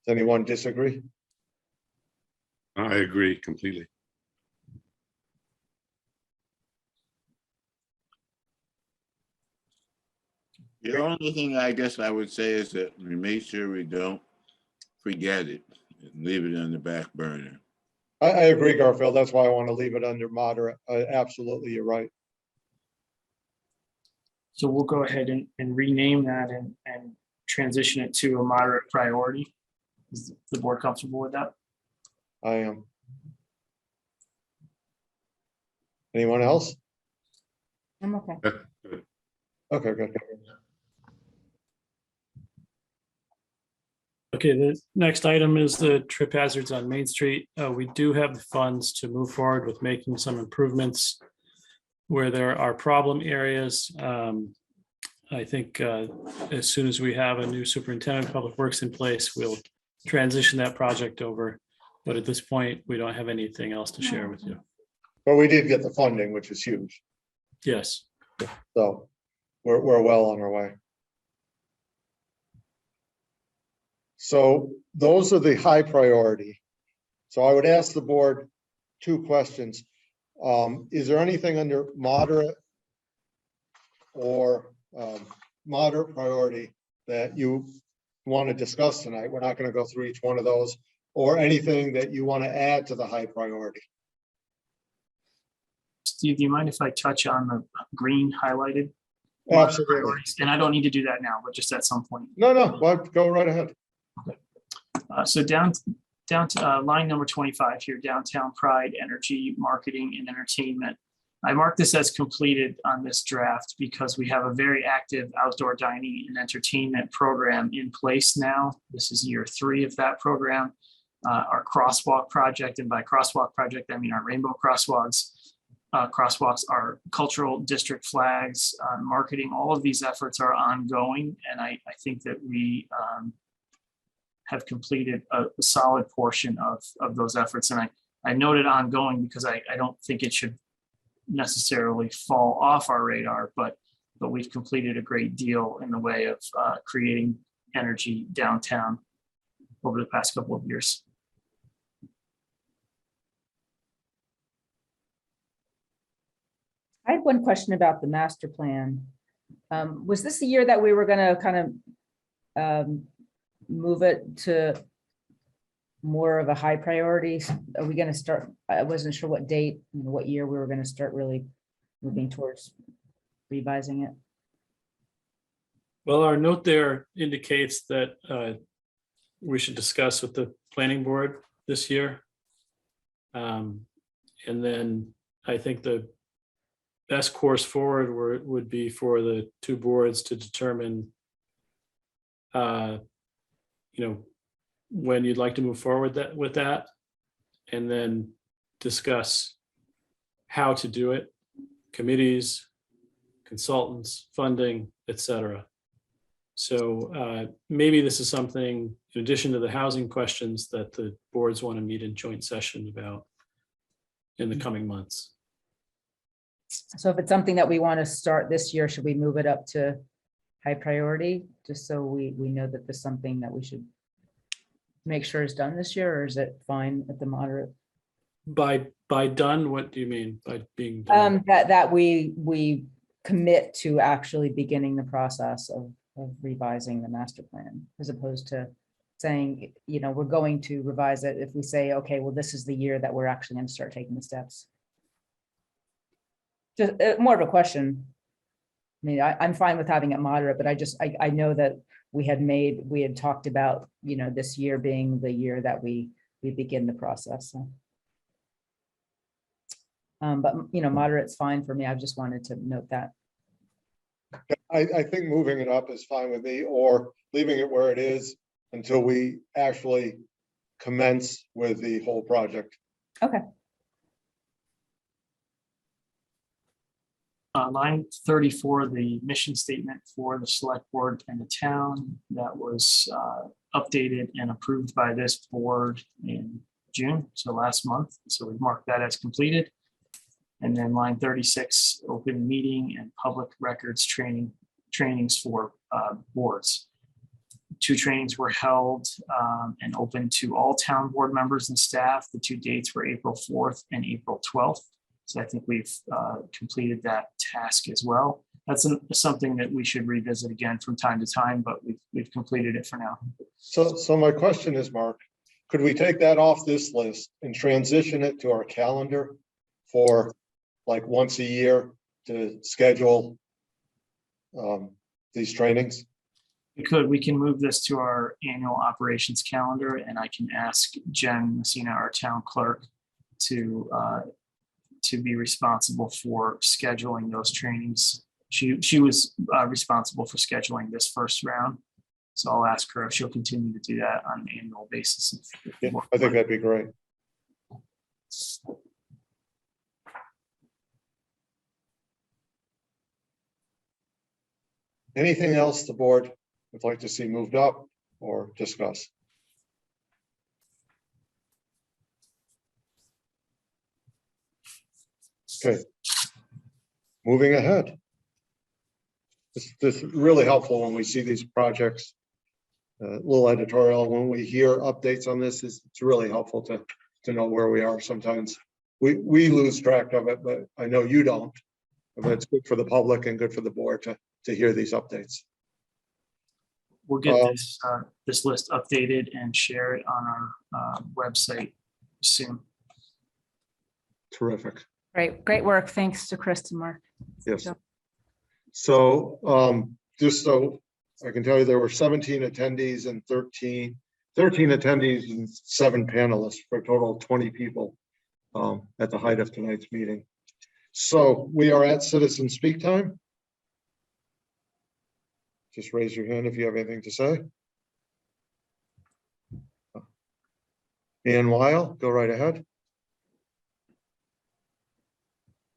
Does anyone disagree?
I agree completely.
The only thing I guess I would say is that we make sure we don't forget it and leave it on the back burner.
I agree, Garfield. That's why I want to leave it under moderate. Absolutely, you're right.
So we'll go ahead and rename that and transition it to a moderate priority. Is the board comfortable with that?
I am. Anyone else?
I'm okay.
Okay, good.
Okay, the next item is the trip hazards on Main Street. We do have the funds to move forward with making some improvements where there are problem areas. I think as soon as we have a new superintendent of public works in place, we'll transition that project over. But at this point, we don't have anything else to share with you.
But we did get the funding, which is huge.
Yes.
So we're well on our way. So those are the high priority. So I would ask the board 2 questions. Is there anything under moderate or moderate priority that you want to discuss tonight. We're not going to go through each one of those, or anything that you want to add to the high priority.
Steve, do you mind if I touch on the green highlighted?
Absolutely.
priorities? And I don't need to do that now, but just at some point.
No, well, go right ahead.
So down to line number 25 here, downtown pride, energy, marketing, and entertainment. I marked this as completed on this draft because we have a very active outdoor dining and entertainment program in place now. This is year 3 of that program. Our crosswalk project, and by crosswalk project, I mean our rainbow crosswalks. Crosswalks are cultural district flags, marketing. All of these efforts are ongoing, and I think that we have completed a solid portion of those efforts. And I noted ongoing because I don't think it should necessarily fall off our radar, but we've completed a great deal in the way of creating energy downtown over the past couple of years.
I had one question about the master plan. Was this the year that we were gonna kind of move it to more of a high priority? Are we gonna start? I wasn't sure what date, what year we were gonna start really moving towards revising it.
Well, our note there indicates that we should discuss with the planning board this year. And then I think the best course forward would be for the 2 boards to determine, when you'd like to move forward with that, and then discuss how to do it, committees, consultants, funding, etc. So maybe this is something, in addition to the housing questions, that the boards want to meet in joint session about in the coming months.
So if it's something that we want to start this year, should we move it up to high priority? Just so we know that there's something that we should make sure is done this year, or is it fine at the moderate?
By done, what do you mean by being done?
That we commit to actually beginning the process of revising the master plan, as opposed to saying, we're going to revise it. If we say, okay, well, this is the year that we're actually going to start taking the steps. Just more of a question. I mean, I'm fine with having it moderate, but I know that we had talked about, this year being the year that we begin the process. So. But moderate's fine for me. I just wanted to note that.
I think moving it up is fine with me, or leaving it where it is until we actually commence with the whole project.
Okay.
Line 34, the mission statement for the select board and the town, that was updated and approved by this board in June, so last month. So we marked that as completed. And then line 36, open meeting and public records trainings for boards. 2 trainings were held and open to all town board members and staff. The 2 dates were April 4th and April 12th. So I think we've completed that task as well. That's something that we should revisit again from time to time, but we've completed it for now.
So my question is, Mark, could we take that off this list and transition it to our calendar for like once a year to schedule these trainings?
We can move this to our annual operations calendar, and I can ask Jen Messina, our town clerk, to be responsible for scheduling those trainings. She was responsible for scheduling this first round. So I'll ask her if she'll continue to do that on an annual basis.
Yeah, I think that'd be great. Anything else the board would like to see moved up or discuss? Okay, moving ahead. This is really helpful when we see these projects. A little editorial, when we hear updates on this, it's really helpful to know where we are. Sometimes we lose track of it, but I know you don't. But it's good for the public and good for the board to hear these updates.
we'll get
Um,
this list updated and share it on our website soon.
Terrific.
Great work. Thanks to Chris and Mark.
Yes. So, just so I can tell you, there were 17 attendees and 13 attendees and 7 panelists for a total of 20 people at the height of tonight's meeting. So we are at citizen speak time. Just raise your hand if you have anything to say. Ann Weil, go right ahead.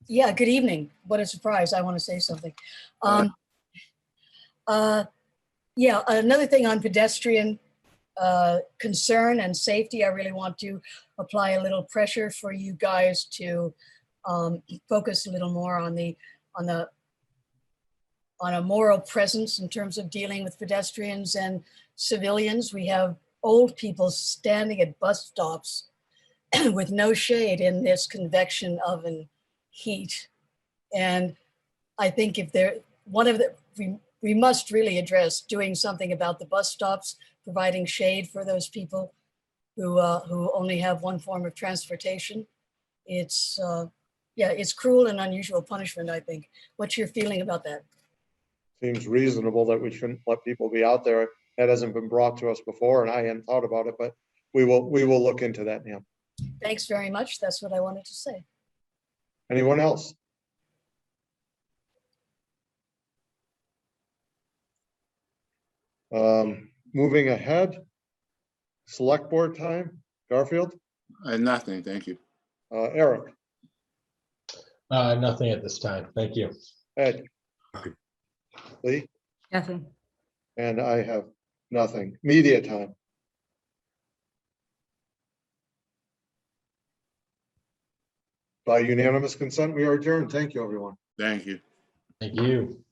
Yeah, good evening. What a surprise. I want to say something. Yeah, another thing on pedestrian concern and safety, I really want to apply a little pressure for you guys to focus a little more on a moral presence in terms of dealing with pedestrians and civilians. We have old people standing at bus stops with no shade in this convection oven heat. And I think if we must really address doing something about the bus stops, providing shade for those people who only have one form of transportation. It's cruel and unusual punishment, I think. What's your feeling about that?
Seems reasonable that we shouldn't let people be out there. That hasn't been brought to us before, and I hadn't thought about it, but we will look into that now.
Thanks very much. That's what I wanted to say.
Anyone else? Moving ahead, select board time. Garfield,
Nothing, thank you.
Eric,
Nothing at this time. Thank you.
Ed, Lee,
Nothing.
and I have nothing. Media time. By unanimous consent, we are adjourned. Thank you, everyone.
Thank you.
Thank you.